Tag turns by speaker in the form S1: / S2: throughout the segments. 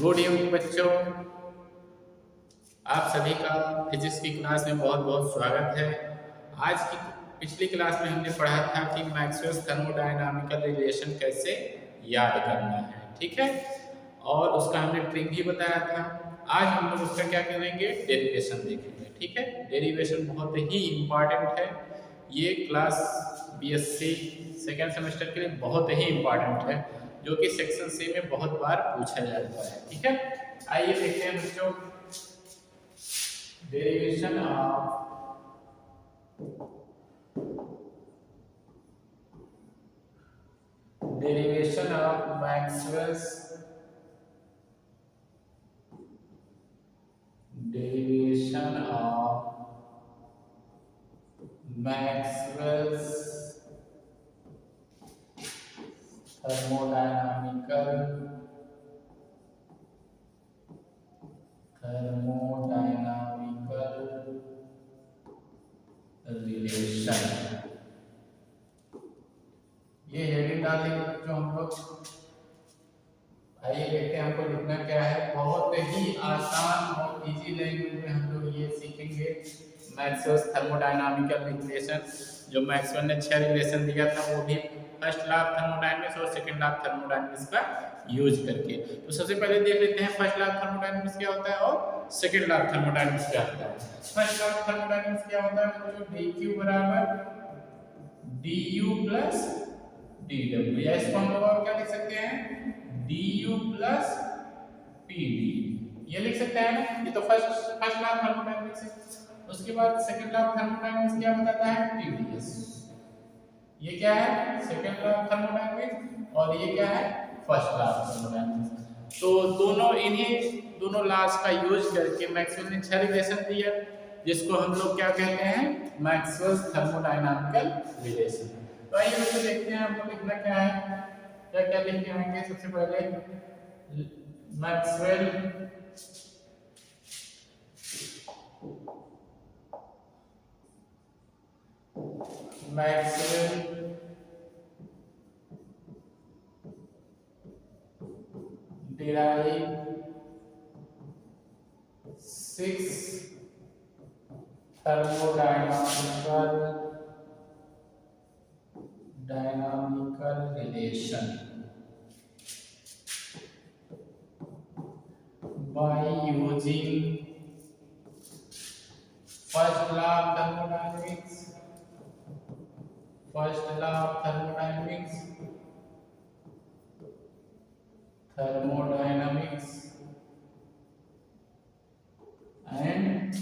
S1: Good evening बच्चों, आप सभी का फिजिक्स की क्लास में बहुत बहुत स्वागत है। आज की पिछली क्लास में हमने पढ़ा था कि मैक्सवेल थर्मोडायनामिकल रिलेशन कैसे याद करना है, ठीक है। और उसका हमने ट्रिक भी बताया था। आज हम लोग उसका क्या करेंगे, डेरिवेशन देखेंगे, ठीक है। डेरिवेशन बहुत ही इम्पॉर्टेंट है। ये क्लास बीएससी सेकेंड सेमेस्टर के लिए बहुत ही इम्पॉर्टेंट है, जो कि सेक्शन सी में बहुत बार पूछा जाता है, ठीक है। आइए देखते हैं बच्चों, derivation of Maxwell's thermodynamical relation. ये हेडिंग डाल देंगे बच्चों हम लोग। आइए देखते हैं हमको लिखना क्या है। बहुत ही आसान और इजी लैंग्वेज में हम लोग ये सीखेंगे मैक्सवेल थर्मोडायनामिकल रिलेशन। जो मैक्सवेल ने 6 रिलेशन दिया था, वो भी फर्स्ट लॉ ऑफ थर्मोडायनामिक्स और सेकंड लॉ ऑफ थर्मोडायनामिक्स का यूज करके। तो सबसे पहले देख लेते हैं फर्स्ट लॉ ऑफ थर्मोडायनामिक्स क्या होता है और सेकंड लॉ ऑफ थर्मोडायनामिक्स क्या होता है। फर्स्ट लॉ ऑफ थर्मोडायनामिक्स क्या होता है बच्चों, dq बराबर du प्लस dw, या इसको हम लोग और क्या लिख सकते हैं, du प्लस pd, ये लिख सकते हैं ना। ये तो फर्स्ट लॉ ऑफ थर्मोडायनामिक्स है। उसके बाद सेकंड लॉ ऑफ थर्मोडायनामिक्स क्या बताता है, TdS। ये क्या है, सेकंड लॉ ऑफ थर्मोडायनामिक्स, और ये क्या है, फर्स्ट लॉ ऑफ थर्मोडायनामिक्स। तो दोनों लॉज का यूज करके मैक्सवेल ने 6 रिलेशन दिया, जिसको हम लोग क्या कहते हैं, मैक्सवेल थर्मोडायनामिकल रिलेशन। तो आइए बच्चों देखते हैं हमको लिखना क्या है, क्या क्या लिख के आएंगे। सबसे पहले Maxwell derive 6 thermodynamical relation by using first law of thermodynamics and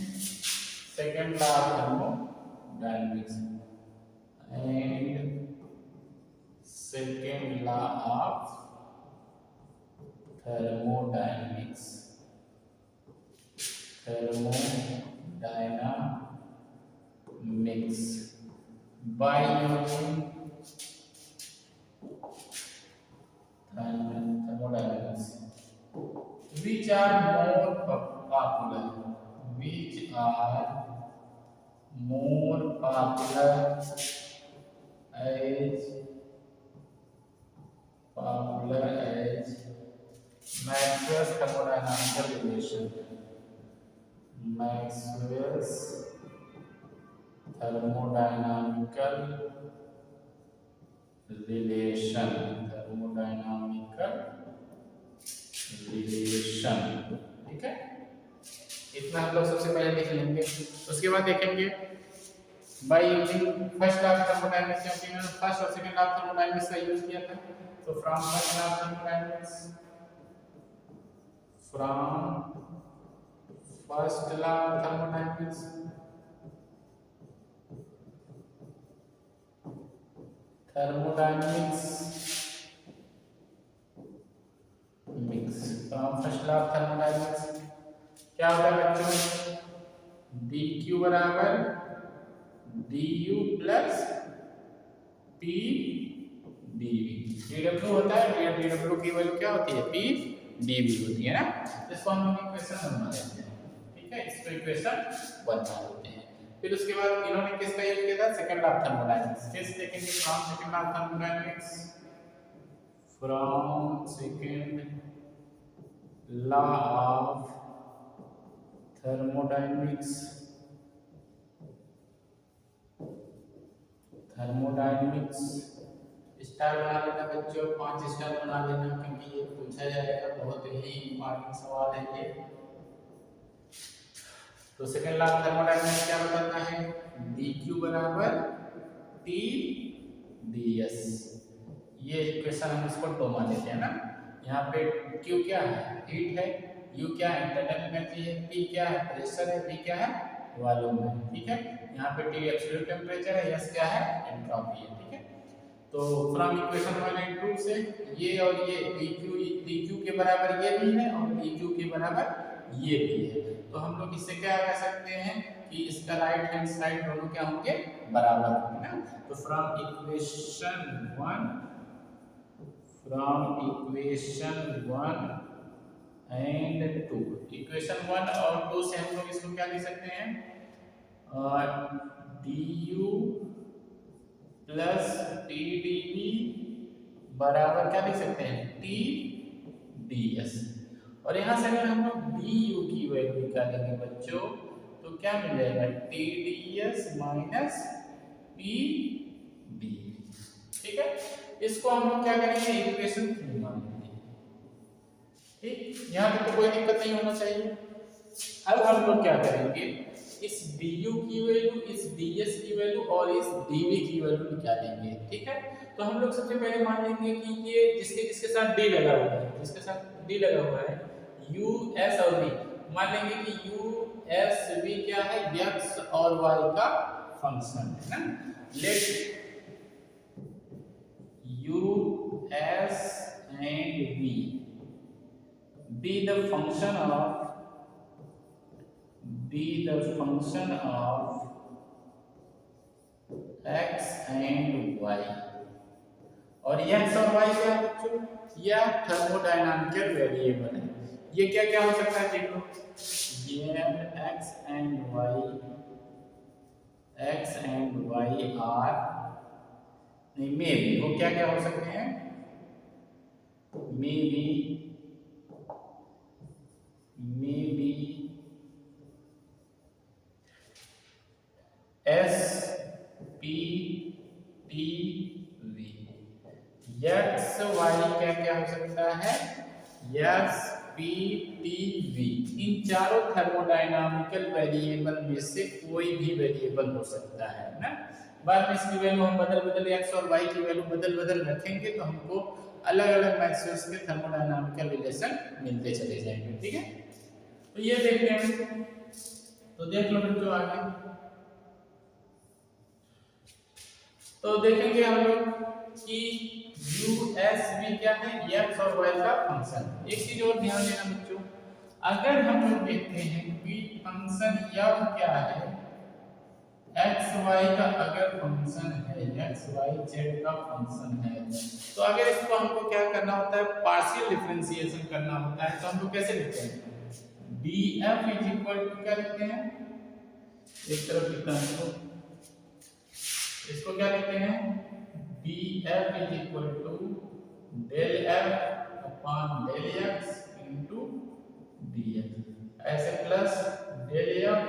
S1: second law of thermodynamics and second law of thermodynamics by using thermodynamics, which are more popular as Maxwell's thermodynamical relation. Maxwell's thermodynamical relation, ठीक है। इतना हम लोग सबसे पहले लिख लेंगे। उसके बाद देखेंगे by using first law of thermodynamics, क्योंकि मैंने फर्स्ट और सेकंड लॉ ऑफ थर्मोडायनामिक्स का यूज किया था। तो from first law of thermodynamics क्या होता है बच्चों, dq बराबर du plus p dv। dw होता है, dw की वैल्यू क्या होती है, p dv होती है ना। इसको हम लोग इक्वेशन बना लेते हैं, ठीक है। इसको इक्वेशन बना लेते हैं। फिर उसके बाद इन्होंने किसका यूज किया था, सेकंड लॉ ऑफ थर्मोडायनामिक्स। कैसे देखेंगे, from second law of thermodynamics, law of thermodynamics star बना लेना बच्चों, 5 स्टार बना लेना, क्योंकि ये पूछा जाएगा, बहुत ही इंपॉर्टेंट सवाल है ये। तो सेकंड लॉ ऑफ थर्मोडायनेमिक्स क्या बताता है? dq बराबर T ds। ये इक्वेशन हम इसको टो मान लेते हैं ना। यहाँ पे Q क्या है? हीट है, U क्या है? इंटरनल एनर्जी है, P क्या है? प्रेशर है, V क्या है? वॉल्यूम है। ठीक है, यहाँ पे T एब्सोल्यूट टेम्परेचर है, S क्या है? एंट्रोपी है। ठीक है, तो फ्रॉम इक्वेशन 1 एंड 2 से ये और ये dq के बराबर ये भी है और dq के बराबर ये भी है, तो हम लोग इससे क्या कह सकते हैं कि इसका राइट हैंड साइड दोनों क्या होंगे? बराबर होंगे ना। तो फ्रॉम इक्वेशन 1 एंड 2, इक्वेशन 1 और 2 से हम लोग इसको क्या लिख सकते हैं? du प्लस TdV बराबर क्या लिख सकते हैं? T ds। और यहाँ से अगर हम लोग du की वैल्यू निकालेंगे बच्चों, तो क्या मिल जाएगा? T ds minus P dV। ठीक है, इसको हम लोग क्या करेंगे? इक्वेशन 3 मान लेंगे। ठीक, यहाँ तक तो कोई दिक्कत नहीं होना चाहिए। अब हम लोग क्या करेंगे? इस du की वैल्यू, इस ds की वैल्यू और इस dv की वैल्यू निकालेंगे। ठीक है, तो हम लोग सबसे पहले मान लेंगे कि ये जिसके साथ d लगा हुआ है, जिसके साथ d लगा हुआ है, u s और v, मान लेंगे कि u s v क्या है? x और y का फंक्शन है ना। Let u s and v be the function of x and y। और x और y क्या है बच्चों? यह थर्मोडायनामिकल वेरिएबल है। ये क्या क्या हो सकता है देखो, ये x and y आर नहीं मे भी, वो क्या क्या हो सकते हैं? May be S P T V। x y क्या क्या हो सकता है? S P T V। इन चारों थर्मोडायनामिकल वेरिएबल में से कोई भी वेरिएबल हो सकता है ना। बाद में इसकी वैल्यू हम बदल x और y की वैल्यू बदल रखेंगे, तो हमको अलग अलग मैक्सवेल्स के थर्मोडायनामिकल रिलेशन मिलते चले जाएंगे। ठीक है, तो ये देखते हैं, तो देख लो बच्चों आगे। तो देखेंगे हम लोग कि USB क्या है? x और y का फंक्शन। एक चीज और ध्यान देना बच्चों, अगर हम लोग देखते हैं कि फंक्शन f क्या है, x y का अगर फंक्शन है, x y z का फंक्शन है, तो अगर इसको हमको क्या करना होता है? पार्शियल डिफरेंशिएशन करना होता है। तो हम लोग कैसे लिखते हैं? df इज इक्वल टू क्या लिखते हैं? एक तरफ लिखता हूं, इसको क्या लिखते हैं? df is equal to del f upon del x into df, ऐसे plus del f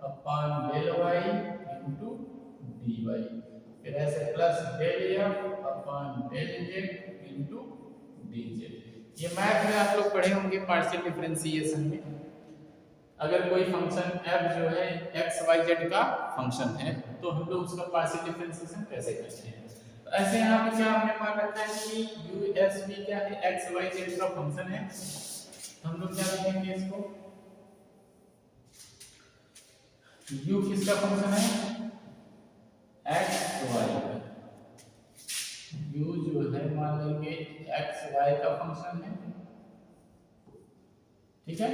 S1: upon del y into dy, फिर ऐसे plus del f upon del z into dz। ये मैथ में आप लोग पढ़े होंगे पार्शियल डिफरेंशिएशन में। अगर कोई फंक्शन f जो है x y z का फंक्शन है, तो हम लोग उसका पार्शियल डिफरेंशिएशन कैसे करते हैं? तो ऐसे यहाँ पे क्या हमने मान रखा है कि u s v क्या है? x y z का फंक्शन है। तो हम लोग क्या लिखेंगे इसको? u किसका फंक्शन है? x y का। u जो है मान लेंगे x y का फंक्शन है। ठीक है,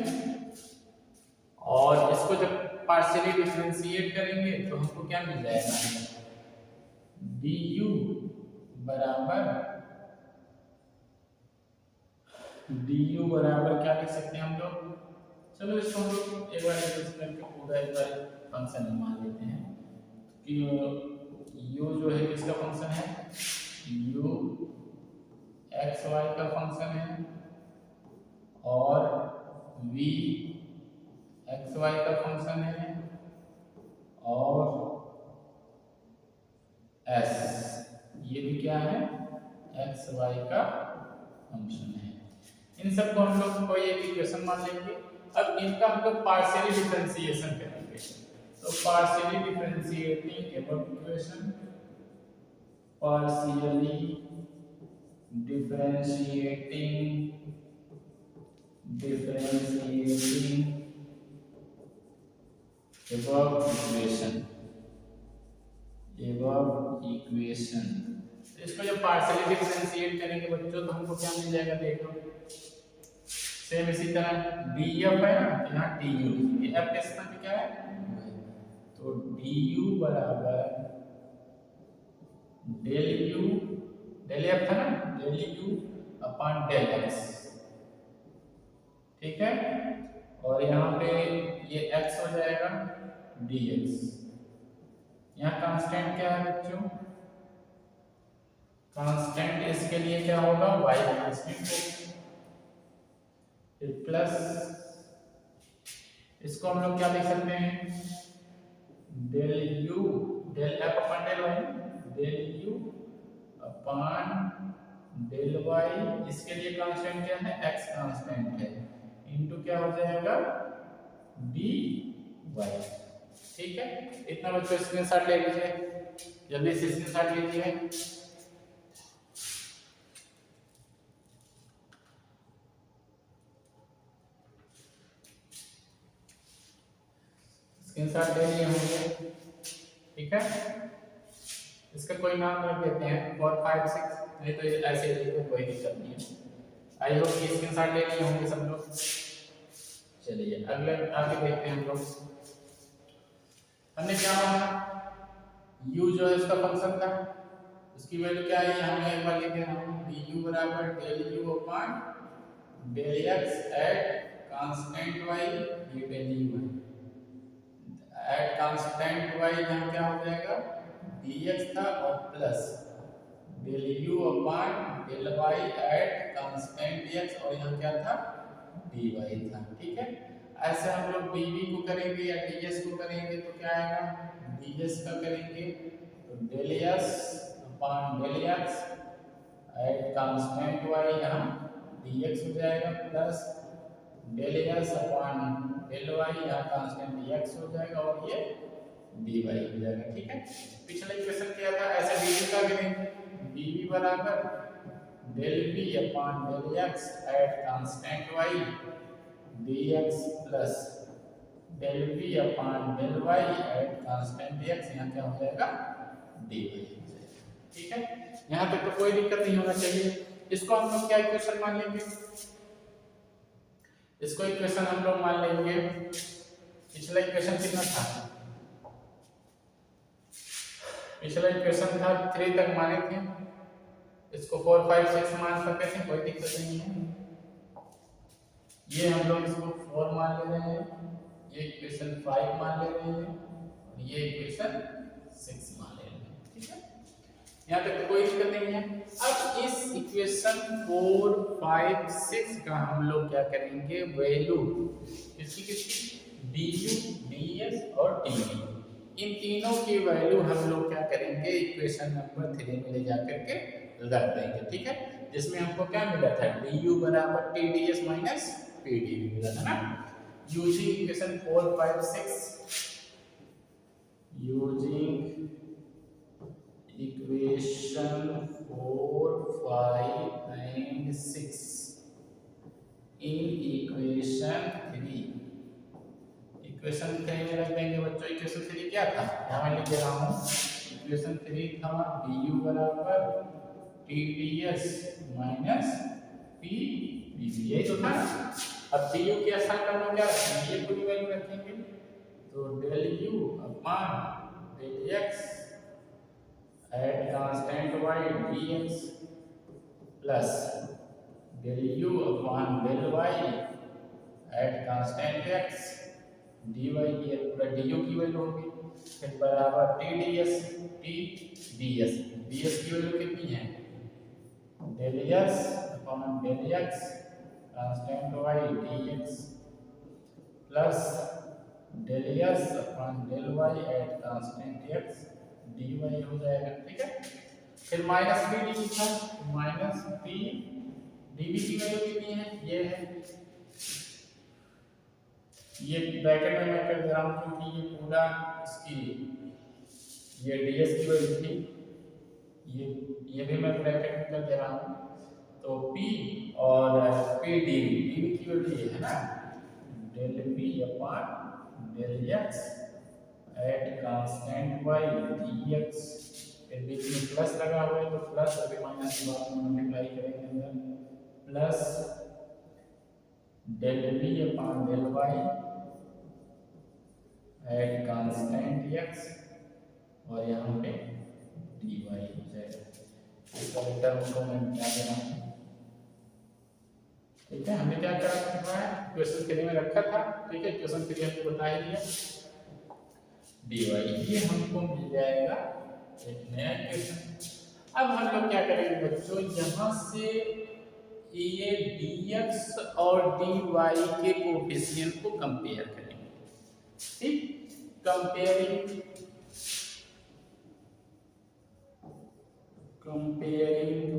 S1: और इसको जब पार्शियली डिफरेंशिएट करेंगे तो हमको क्या मिल जाएगा? du बराबर क्या लिख सकते हैं हम लोग? चलो इसको हम लोग एक बार एडजस्ट करके पूरा एक बार फंक्शन मान लेते हैं कि u जो है किसका फंक्शन है? u x y का फंक्शन है, और v एक्स वाई का फंक्शन है और s ये भी क्या है एक्स वाई का फंक्शन है। इन सबको हम लोग कोई एक इक्वेशन मान लेंगे। अब इनका हम लोग पार्शियली डिफरेंशिएशन करेंगे। तो partially differentiating about equation, partially differentiating above equation। तो इसको जब पार्शियली डिफरेंशिएट करेंगे बच्चों तो हमको क्या मिल जाएगा देख लो। सेम इसी तरह df है ना, यहाँ du, ये f के स्थान पे क्या है, तो du बराबर डेल यू, डेल एफ है ना, del u upon del x, ठीक है। और यहाँ पे ये x हो जाएगा dx। यहाँ कांस्टेंट क्या है बच्चों, कांस्टेंट इसके लिए क्या होगा, y कांस्टेंट होगा। फिर प्लस इसको हम लोग क्या लिख सकते हैं, del u del f upon del Y, del u upon del y, इसके लिए कांस्टेंट क्या है, x कांस्टेंट है, इनटू क्या हो जाएगा dy। ठीक है, इतना बच्चों स्क्रीनशॉट ले लीजिए, जल्दी से स्क्रीनशॉट लीजिए। स्क्रीनशॉट ले लिए होंगे, ठीक है। इसका कोई नाम रख देते हैं 4 5 6, नहीं तो ऐसे लिखो कोई दिक्कत नहीं है। आई होप ये स्क्रीनशॉट ले लिए होंगे सब लोग। चलिए अगले आगे देखते हैं हम लोग। हमने क्या माना, u जो है इसका फंक्शन था, उसकी वैल्यू क्या है, हमने एक बार लिख दिया du बराबर del u upon del x at constant y, ये डेल u है एट कांस्टेंट y, यहाँ क्या हो जाएगा dx था और plus del u upon del y at constant x, और यहाँ क्या था dy था, ठीक है। ऐसे हम लोग dv को करेंगे या ds को करेंगे तो क्या आएगा, ds का करेंगे तो del s upon del x at constant y, यहाँ dx हो जाएगा plus del s upon del y, यहाँ कांस्टेंट dx हो जाएगा और ये dy हो जाएगा, ठीक है। पिछला इक्वेशन क्या था, ऐसे dv का करेंगे, dv बराबर del v upon del x at constant y dx plus del v upon del y at constant x, यहाँ क्या हो जाएगा dy, ठीक है। यहाँ तक तो कोई दिक्कत नहीं होना चाहिए। इसको हम लोग क्या इक्वेशन मान लेंगे, इसको इक्वेशन हम लोग मान लेंगे, पिछला इक्वेशन कितना था, पिछला इक्वेशन था 3 तक माने थे, इसको 4 5 6 मान सकते थे, कोई दिक्कत नहीं है। ये हम लोग इसको 4 मान ले रहे हैं, ये इक्वेशन 5 मान ले रहे हैं और ये इक्वेशन 6 मान ले रहे हैं, ठीक है। यहाँ तक कोई दिक्कत नहीं है। अब इस इक्वेशन 4 5 6 का हम लोग क्या करेंगे, वैल्यू किसकी किसकी du ds और dv, इन तीनों की वैल्यू हम लोग क्या करेंगे, इक्वेशन नंबर 3 में ले जाकर के रख देंगे, ठीक है। जिसमें हमको क्या मिला था, du बराबर tds माइनस pdv मिला था ना। Using equation 4 5 6, using equation 4 5 and 6 in equation 3, equation 3 में रख देंगे बच्चों। इक्वेशन 3 क्या था, यहाँ मैं लिख रहा हूँ, इक्वेशन 3 था du बराबर tds माइनस pdv, यही तो था। अब du के स्थान पर हम क्या रखेंगे, ये पूरी वैल्यू रखेंगे, तो del u upon del x at constant y dx plus del u upon del y at constant x dy, ये पूरा du की वैल्यू होगी, फिर बराबर t ds की वैल्यू कितनी है, del s upon del x constant y d x plus del S upon del Y at constant x d y हो जाएगा। ठीक है, फिर माइनस बी डी था, माइनस बी डी बी की वैल्यू कितनी है, ये है, ये ब्रैकेट में मैं कर दे रहा हूँ क्योंकि ये पूरा इसकी ये ds की वैल्यू थी, ये भी मैं ब्रैकेट में कर दे रहा हूँ। तो p और p dv की वैल्यू ये है ना, del p upon del x at constant y dx, फिर बीच में प्लस लगा हुआ है तो प्लस अभी माइनस के बाद मल्टीप्लाई करेंगे अंदर, plus del p upon del y at constant x और यहाँ पे dy हो जाएगा। इसका टर्म को मैं क्या दे रहा हूँ, ठीक है, हमने क्या करा है, क्वेश्चन के लिए में रखा था। ठीक है, क्वेश्चन के लिए हमको बता ही दिया dy, ये हमको मिल जाएगा एक नया क्वेश्चन। अब हम लोग क्या करेंगे बच्चों, यहाँ से ये dx और dy के कोएफिशिएंट को कंपेयर करेंगे। ठीक, comparing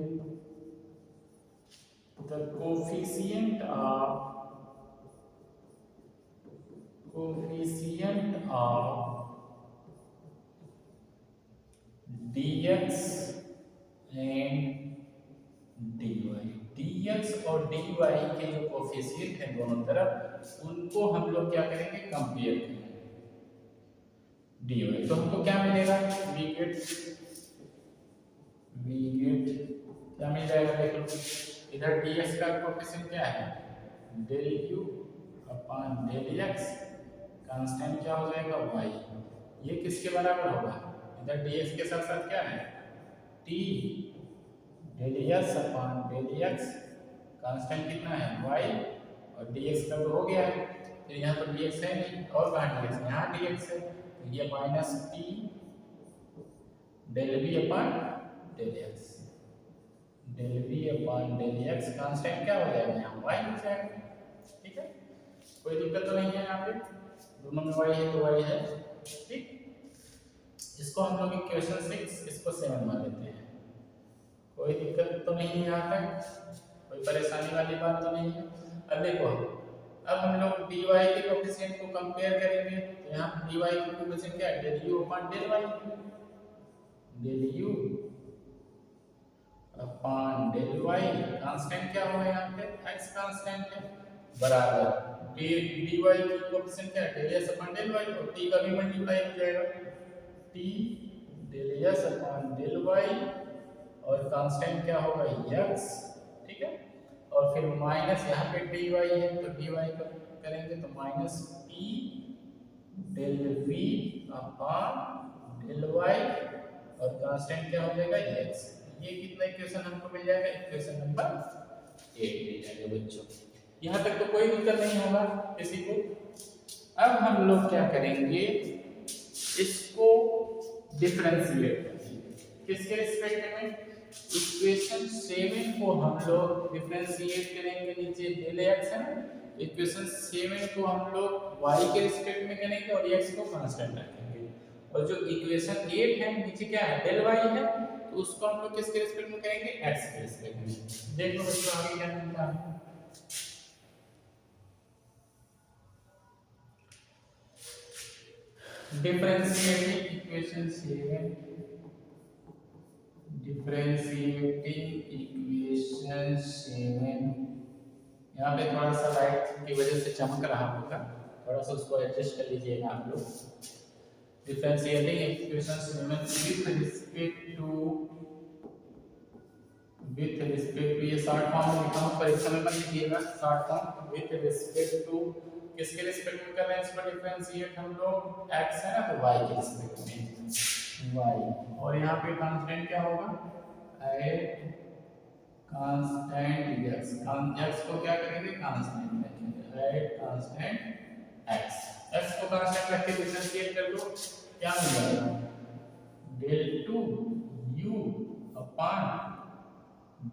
S1: the coefficient of dx and dy, dx और dy के जो कोएफिशिएंट है दोनों तरफ, उनको हम लोग क्या करेंगे, कंपेयर करेंगे dy। तो हमको क्या मिलेगा, वी गेट क्या मिल जाएगा, देख लो इधर dx का कोएफिशिएंट क्या है, del u upon del x, constant क्या हो जाएगा y, ये किसके बराबर होगा, इधर dx के साथ साथ क्या है t del s upon del x, constant कितना है y और dx का तो हो गया है, फिर यहाँ तो dx है नहीं, और कहाँ dx, यहाँ dx है, तो ये minus t del v upon del x, del v upon del x, constant क्या हो जाएगा यहाँ y हो जाएगा। ठीक है, कोई दिक्कत तो नहीं है, यहाँ पे दोनों में y है तो y है। ठीक, इसको हम लोग इक्वेशन 6 इसको 7 मान लेते हैं, कोई दिक्कत तो नहीं है, यहाँ तक कोई परेशानी वाली बात तो नहीं है। अब देखो, अब हम लोग dy के कोएफिशिएंट को कंपेयर करेंगे, तो यहाँ dy के कोएफिशिएंट क्या है, del u upon del y, del u upon del y, constant क्या होगा यहाँ पे, x कांस्टेंट है, बराबर dy की कोएफिशिएंट क्या है, del s upon del y, और t का भी मल्टीप्लाई हो जाएगा, t del s upon del y और कांस्टेंट क्या होगा x। ठीक है, और फिर माइनस यहाँ पे dy है तो dy करेंगे तो minus p del v upon del y और कांस्टेंट क्या हो जाएगा x। ये कितना इक्वेशन हमको मिल जाएगा, इक्वेशन नंबर 8 मिल जाएगा बच्चों। यहाँ तक तो कोई दिक्कत नहीं होगा किसी को। अब हम लोग क्या करेंगे, इसको डिफरेंशिएट करेंगे, किसके रिस्पेक्ट में, इक्वेशन 7 को हम लोग डिफरेंशिएट करेंगे, नीचे डेल x है ना, इक्वेशन 7 को हम लोग y के रिस्पेक्ट में करेंगे और x को कांस्टेंट रखेंगे, और जो इक्वेशन 8 है नीचे क्या है, डेल y है, तो उसको हम लोग किसके रिस्पेक्ट में करेंगे, x के रिस्पेक्ट में। देख लो बच्चों आगे क्या मिलता है, डिफरेंशिएटिंग इक्वेशन 7, डिफरेंशिएटिंग इक्वेशन 7, यहाँ पे थोड़ा सा लाइट की वजह से चमक रहा होगा, थोड़ा सा उसको एडजस्ट कर लीजिएगा आप लोग। Differentiating equation 7 with respect to ये शॉर्ट फॉर्म में लिखा हूँ, परीक्षा में मत लिखिएगा, short form with respect to, किसके रिस्पेक्ट में कर रहे हैं इसको डिफरेंशिएट हम लोग, x है ना तो y के रिस्पेक्ट में, y, और यहाँ पे कांस्टेंट क्या होगा, एट कांस्टेंट x, x को क्या करेंगे, कांस्टेंट रखेंगे, एट कांस्टेंट x को कांस्टेंट रख के डिफरेंशिएट कर दो, क्या मिल जाएगा, del 2 u upon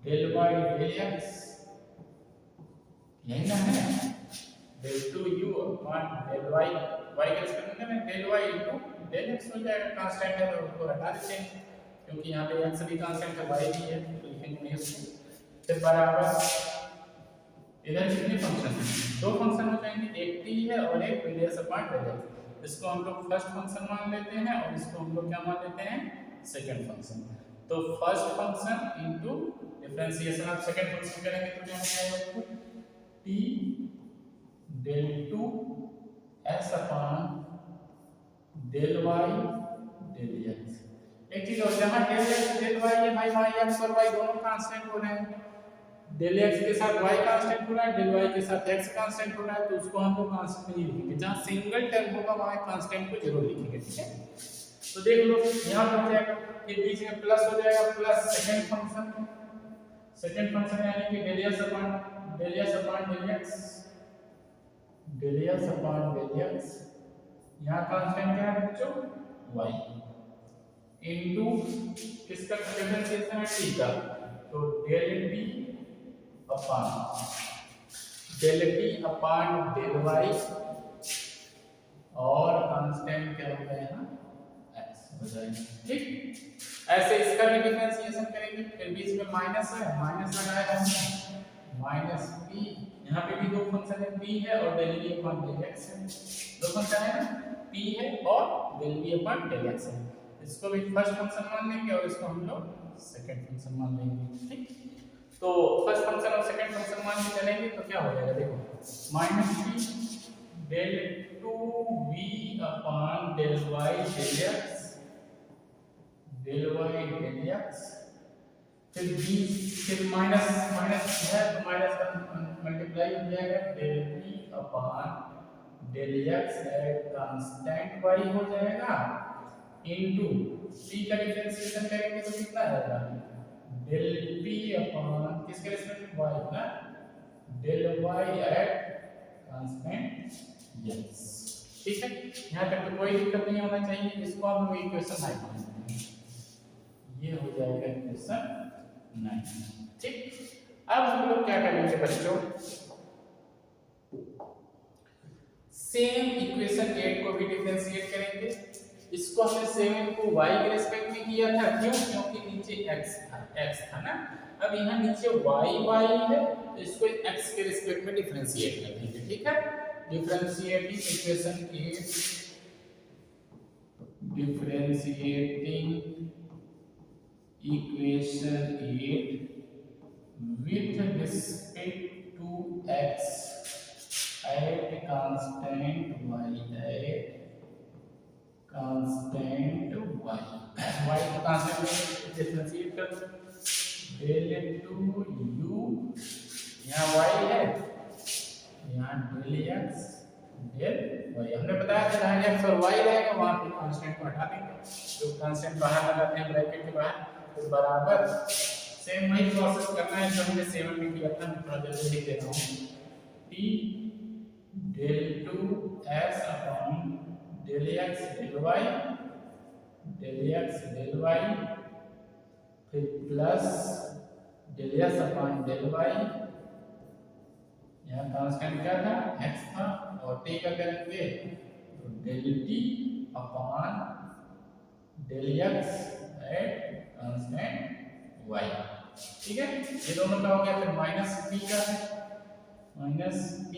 S1: del y del x, यही ना है, del 2u upon del y, y के रिस्पेक्ट में del y into del x हो जाएगा, कांस्टेंट है तो उसको हटा देते हैं क्योंकि यहाँ पे x भी कांस्टेंट है, y भी है तो लिखेंगे नहीं उसको। फिर बराबर इधर कितने फंक्शन हैं, दो फंक्शन हो जाएंगे, एक t है और एक del x upon del x। इसको हम लोग फर्स्ट फंक्शन मान लेते हैं और इसको हम लोग क्या मान लेते हैं, सेकंड फंक्शन। तो first function into differentiation of second function करेंगे तो क्या हो जाएगा, t del 2 s upon del y del x। एक चीज और, जहां del x del y है भाई, वहां x और y दोनों कांस्टेंट हो रहे हैं, del x के साथ y कांस्टेंट हो रहा है, del y के साथ x कांस्टेंट हो रहा है, तो उसको हम लोग कांस्टेंट नहीं लिखेंगे, जहां सिंगल टर्म होगा वहां कांस्टेंट को जरूर लिखेंगे, ठीक है। तो देख लो यहां पर हो जाएगा, ये बीच में प्लस हो जाएगा, प्लस सेकंड फंक्शन यानी कि del s upon del x, del s upon del x, यहां कांस्टेंट क्या है बच्चों, y इनटू किसका डिफरेंशिएशन है, t का, तो del t upon del y और कांस्टेंट क्या होगा यहाँ x हो जाएगा, ठीक। ऐसे इसका भी डिफरेंशिएशन करेंगे, फिर बीच में माइनस है, माइनस लगाया हमने, माइनस p, यहाँ पे भी दो फंक्शन है, p है और del v upon del x है, दो फंक्शन है ना, p है और del v upon del x है। इसको भी फर्स्ट फंक्शन मान लेंगे और इसको हम लोग सेकंड फंक्शन मान लेंगे, ठीक। तो फर्स्ट फंक्शन और सेकंड फंक्शन मान के चलेंगे तो क्या हो जाएगा, देखो minus p del 2v upon del y del x, फिर माइनस है तो माइनस का मल्टीप्लाई हो जाएगा, del p upon del x at constant y हो जाएगा, इनटू p का डिफरेंशिएशन करेंगे तो कितना आएगा, del p अपॉन किसके रिस्पेक्ट में, y ना, del y at constant x, ठीक है। यहाँ तक तो कोई दिक्कत नहीं होना चाहिए, इसको हम लोग इक्वेशन 9 मानते हैं, ये हो जाएगा इक्वेशन 9, ठीक। अब हम लोग क्या करेंगे बच्चों, सेम इक्वेशन 8 को भी डिफरेंशिएट करेंगे। इसको हमने 7 को y के रिस्पेक्ट में किया था, क्यों, क्योंकि नीचे x था ना, अब यहाँ नीचे y है तो इसको x के रिस्पेक्ट में डिफरेंशिएट कर देंगे, ठीक है। Differentiating equation 8 with respect to x at constant y को कांस्टेंट में डिफरेंशिएट कर दो, del 2u, यहाँ y है, यहाँ del x del y, हमने बताया था जहाँ x और y रहेगा वहाँ पे कांस्टेंट को हटा देंगे, तो कांस्टेंट बाहर लगाते हैं ब्रैकेट के बाहर, तो बराबर सेम वही प्रोसेस करना है जो हमने 7 में किया था, मैं थोड़ा जल्दी लिख देता हूँ, t del 2s upon del x del y, फिर plus del s upon del y, यहाँ कांस्टेंट क्या था, x था, और t का करेंगे तो del t upon del x at constant y, ठीक है। ये दोनों का हो गया, फिर माइनस p का है, माइनस p,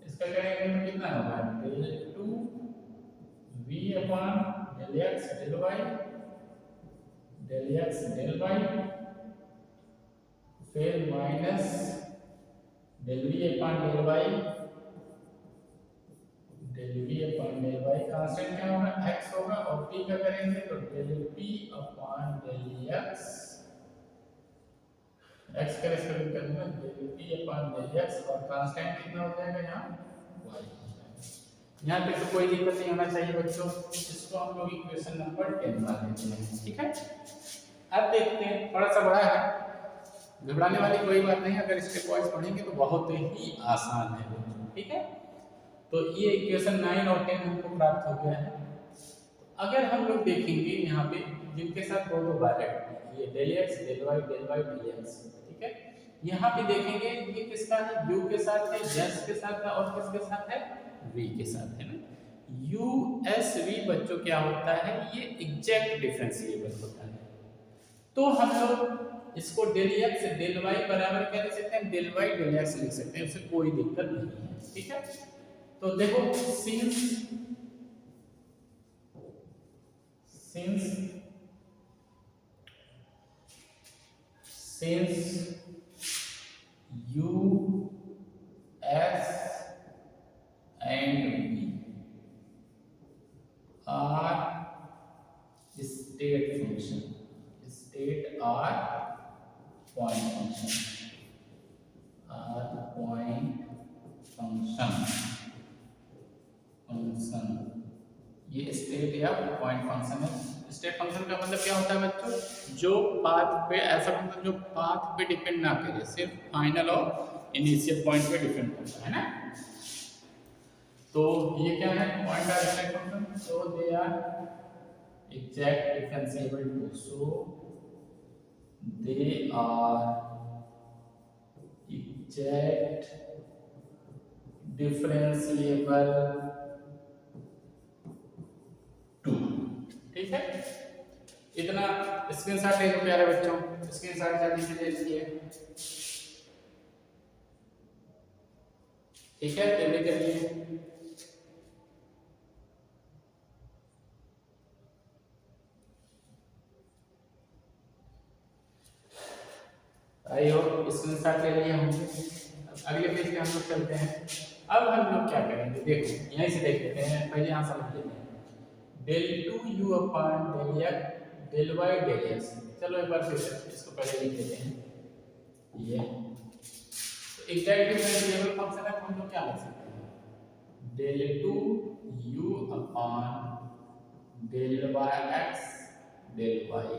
S1: इसका करेंगे तो कितना होगा, del 2v upon del x del y, फिर minus del v upon del y, constant क्या होगा, x होगा, और p का करेंगे तो del p upon del x का रिस्पेक्ट करना, del p upon del x, और कांस्टेंट कितना हो जाएगा यहाँ y। यहाँ पे तो कोई दिक्कत नहीं होना चाहिए बच्चों, इसको हम लोग इक्वेशन नंबर 10 मान लेते हैं, ठीक है। अब देखते हैं, थोड़ा सा बड़ा है, घबराने वाली कोई बात नहीं, अगर इसके पॉइंट्स पढ़ेंगे तो बहुत ही आसान है, ठीक है। तो ये इक्वेशन 9 और 10 हमको प्राप्त हो गया है। अगर हम लोग देखेंगे यहाँ पे जिनके साथ दो बार ये del x del y del x, ठीक है, यहाँ पे देखेंगे ये किसका है, u के साथ है, s के साथ है और किसके साथ है, v के साथ है ना। u s v बच्चों क्या होता है, ये एग्जैक्ट डिफरेंशिएबल होता है। तो हम लोग इसको डेल x डेल y बराबर क्या लिख सकते हैं, डेल y डेल x लिख सकते हैं, उससे कोई दिक्कत नहीं है, ठीक है। तो देखो since u s and v are state function, state are point function, are point function, ये स्टेट या पॉइंट फंक्शन है। स्टेट फंक्शन का मतलब क्या होता है बच्चों, जो पाथ पे, ऐसा मतलब जो पाथ पे डिपेंड ना करे, सिर्फ फाइनल और इनिशियल पॉइंट पे डिपेंड करता है ना। तो ये क्या है, point are state function, so they are exact differentiable too, so they are exact differentiable too, ठीक है। इतना स्क्रीनशॉट ले लो प्यारे बच्चों, स्क्रीनशॉट जल्दी से ले लीजिए, ठीक है, जल्दी करिए। आई होप स्क्रीनशॉट ले लिए होंगे। अगले पेज पे हम लोग चलते हैं। अब हम लोग क्या करेंगे, देखो यहीं से देख लेते हैं, पहले यहाँ समझ लेते हैं। Del two u upon del x del Y del x, चलो एक बार फिर इसको पहले लिख लेते हैं। ये एग्जैक्ट डिफरेंशिएबल फंक्शन है, हम लोग क्या लिख सकते हैं, del two u upon del y x del y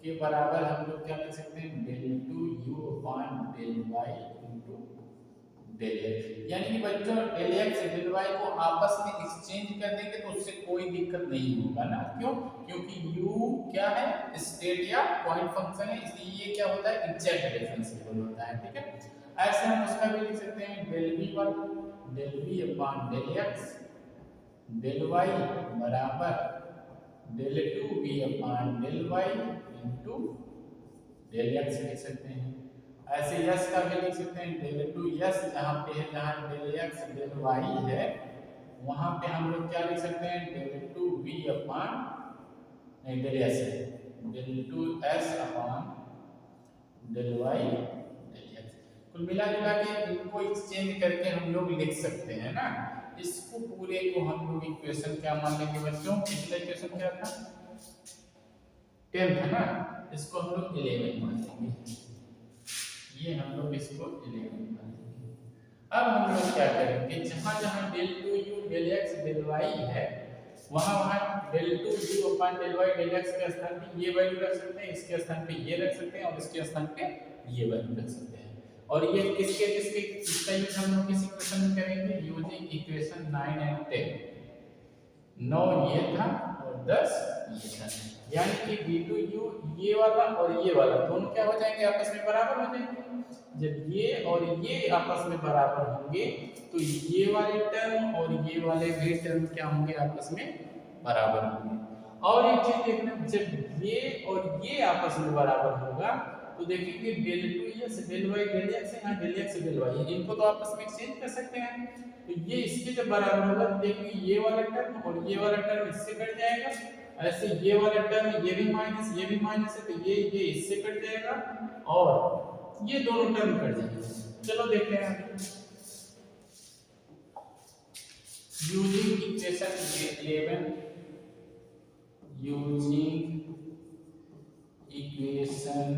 S1: के बराबर हम लोग क्या लिख सकते हैं, del two u upon del Y into del x. यानी कि बच्चों डेल एक्स डेल वाई को आपस में एक्सचेंज कर देंगे तो उससे कोई दिक्कत नहीं होगा ना, क्यों, क्योंकि u क्या है, स्टेट या पॉइंट फंक्शन है, इसलिए ये क्या होता है, एग्जैक्ट डिफरेंशिएबल होता है, ठीक है। ऐसे हम उसका भी लिख सकते हैं, del v upon del x del Y बराबर del two v upon del Y into del X लिख सकते हैं। ऐसे यस का भी लिख सकते हैं, डेल टू यस जहाँ पे है, जहाँ डेल एक्स डेल वाई है वहाँ पे हम लोग क्या लिख सकते हैं, डेल टू वी अपॉन नहीं del s, del two s upon del Y del x. कुल मिला जुला के इनको एक्सचेंज करके हम लोग लिख सकते हैं ना। इसको पूरे को हम लोग इक्वेशन क्या मान लेंगे बच्चों, पिछला इक्वेशन क्या था, 10 था ना, इसको हम लोग 11 मान लेंगे, ये हम लोग इसको 11 मान लेंगे। अब हम लोग क्या करेंगे, जहां जहां del two u del x del Y है वहां वहां del two u upon del Y del x के स्थान पे ये वैल्यू रख सकते हैं, इसके स्थान पे ये रख सकते हैं और इसके स्थान पे ये वैल्यू रख सकते हैं। और ये किसके किसके इसका यूज हम लोग किस इक्वेशन में करेंगे, यूजिंग इक्वेशन 9 एंड 10। 9 ये था और 10 ये था, यानी कि v2u ये वाला और ये वाला दोनों क्या हो जाएंगे, आपस में बराबर हो जाएंगे। जब ये और ये आपस में बराबर होंगे तो ये वाले टर्म और ये वाले भी टर्म क्या होंगे, आपस में बराबर होंगे। और एक चीज देखना, जब ये और ये आपस में बराबर होगा तो देखेंगे del two x del Y del x है, यहाँ डेल एक्स डेल वाई है, इनको तो आपस में एक्सचेंज कर सकते हैं। तो ये इसके जब बराबर होगा तो देखेंगे ये वाला टर्म और ये वाला टर्म इससे कट जाएगा, ऐसे ये वाला टर्म ये भी माइनस है तो ये इससे कट जाएगा और ये दोनों टर्म कट जाएंगे। चलो देखते हैं using equation 11, using equation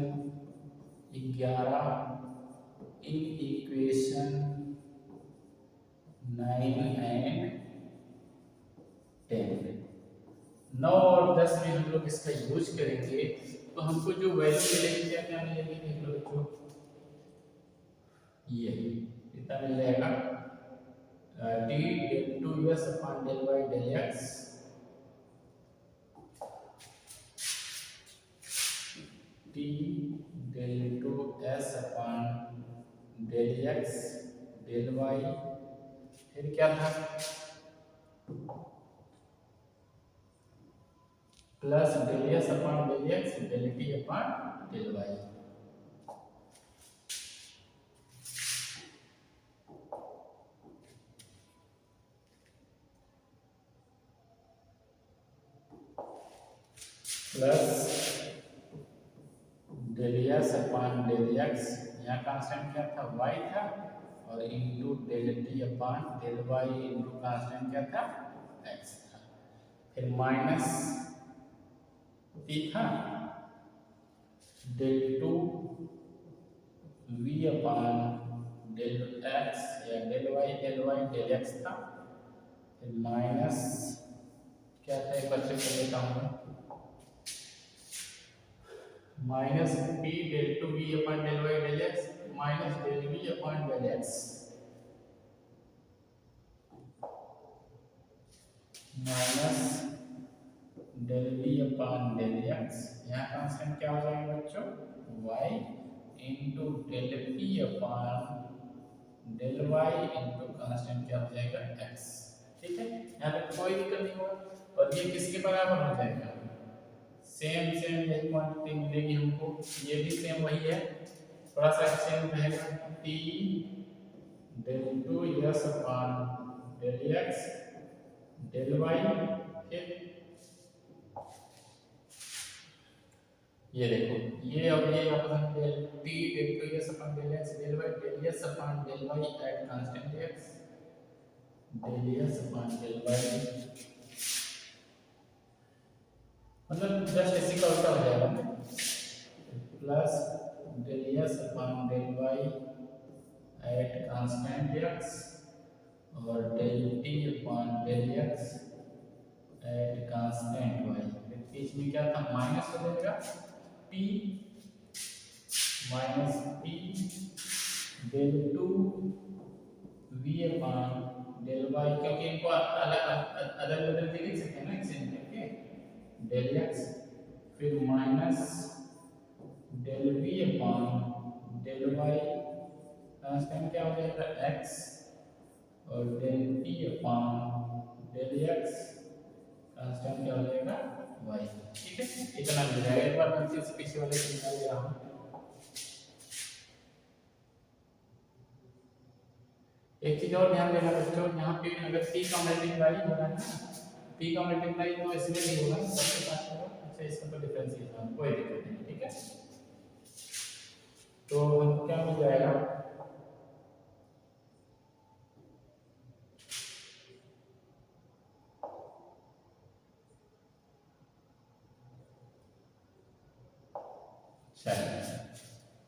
S1: 11 in equation 9 and 10, 9 और 10 में हम लोग इसका यूज करेंगे तो हमको जो वैल्यू मिलेगी क्या क्या मिलेगी, देख लो बच्चों, ये कितना मिल जाएगा, t del 2s upon del y del x t del 2s upon del x del y, फिर क्या था plus del S upon del x del T upon del y. Plus del S upon del x, यहाँ constant क्या था y था, और into del T upon del Y into constant क्या था x था, फिर माइनस p था del two v upon del x या डेल वाई डेल x था, फिर माइनस क्या था एक बच्चे को लेता हूँ minus p del two v upon del Y del x minus del v upon del x minus del v upon del x, यहाँ कांस्टेंट क्या हो जाएगा बच्चों y into del p upon del y into constant क्या हो जाएगा x। ठीक है, यहाँ पे कोई दिक्कत नहीं होगा, और ये किसके बराबर हो जाएगा, सेम यही क्वांटिटी मिलेगी हमको, ये भी सेम वही है, थोड़ा सा सेम रहेगा t del two s upon del x del y, फिर ये देखो ये और ये आपस में del t del two s upon del x del y del s upon del y at constant x del s upon del y, मतलब just इसी का उल्टा हो जाएगा ना, plus del s upon del y at constant x और del t upon del x at constant y, फिर बीच में क्या था माइनस हो जाएगा p minus p del two v upon del y, क्योंकि इनको अदल बदल के लिख सकते हैं ना एक्सचेंज करके, डेल x फिर minus del v upon del y, constant क्या हो जाएगा x और del t upon del x constant क्या हो जाएगा y। ठीक है, इतना मिल जाएगा, एक बार मैं इस पीछे वाले को निकाल रहा हूँ। एक चीज और ध्यान देना बच्चों, यहाँ पे अगर p का मल्टीप्लाई हो रहा है ना, p का मल्टीप्लाई तो इसमें नहीं होगा, सबके साथ होगा, अच्छा इसका तो डिफरेंशिएशन कोई दिक्कत नहीं। ठीक है, तो हमको क्या मिल जाएगा,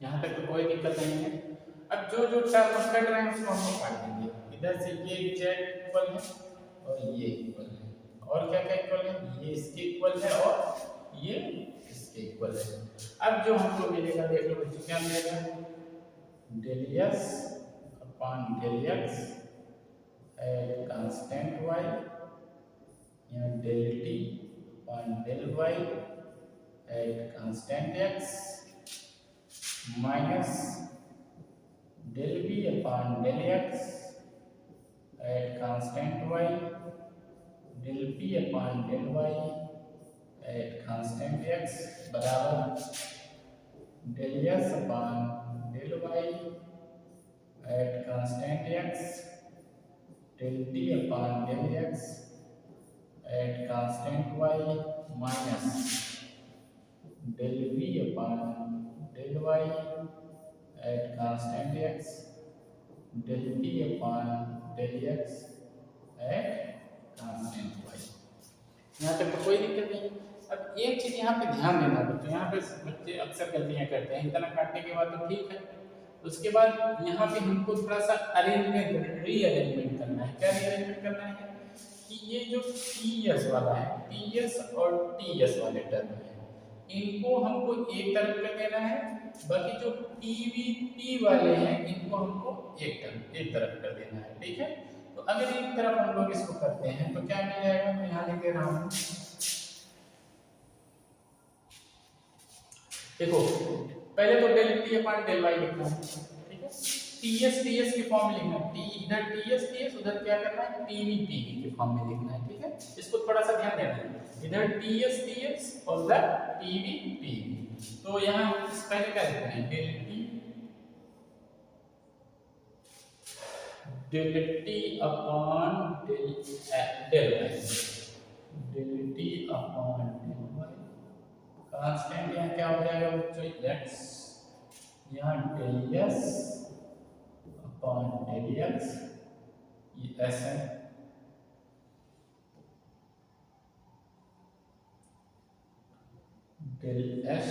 S1: यहाँ तक तो कोई दिक्कत नहीं है। अब जो जो टर्म कट रहे हैं उसको हम काट देंगे, इधर से ये z इक्वल है और ये इक्वल है, और क्या क्या इक्वल है, ये इसके इक्वल है और ये इसके इक्वल है। अब जो हमको मिलेगा देख लो बच्चों, क्या मिलेगा del s upon del x at constant y या del t upon del y at constant x minus del v upon del x at constant y del p upon del y at constant x बराबर del s upon del y at constant x del t upon del x at constant y minus del v upon del y at constant x del t upon del x at constant y। यहाँ तक तो कोई दिक्कत नहीं। अब एक चीज यहाँ पे ध्यान देना बच्चों, यहाँ पे बच्चे अक्सर गलतियाँ करते हैं, इतना काटने के बाद तो ठीक है, उसके बाद यहाँ पे हमको थोड़ा सा अरेंजमेंट रीअरेंजमेंट करना है। क्या रीअरेंजमेंट करना है कि ये जो टीएस वाला है, टीएस और टीएस वाले टर्म है, इनको हमको एक तरफ कर देना है, बाकी जो टीवीटी वाले हैं इनको हमको एक तरफ कर देना है। ठीक है, तो अगर एक तरफ हम लोग इसको करते हैं तो क्या मिल जाएगा, मैं यहाँ लिख दे रहा हूँ, देखो पहले तो del T upon del y लिखना है। ठीक है, टीएस की फॉर्म में लिखना है, टी इधर टीएस उधर क्या करना है, टीवी की फॉर्म में लिखना है। ठीक है, इसको थोड़ा सा ध्यान देना है, इधर टीएस और उधर टीवी। तो यहाँ पहले क्या लिखते हैं, del T upon del T upon del Y. Constant यहाँ क्या हो जाएगा बच्चों, लेट्स यहाँ del S upon del x, ये एस है, del S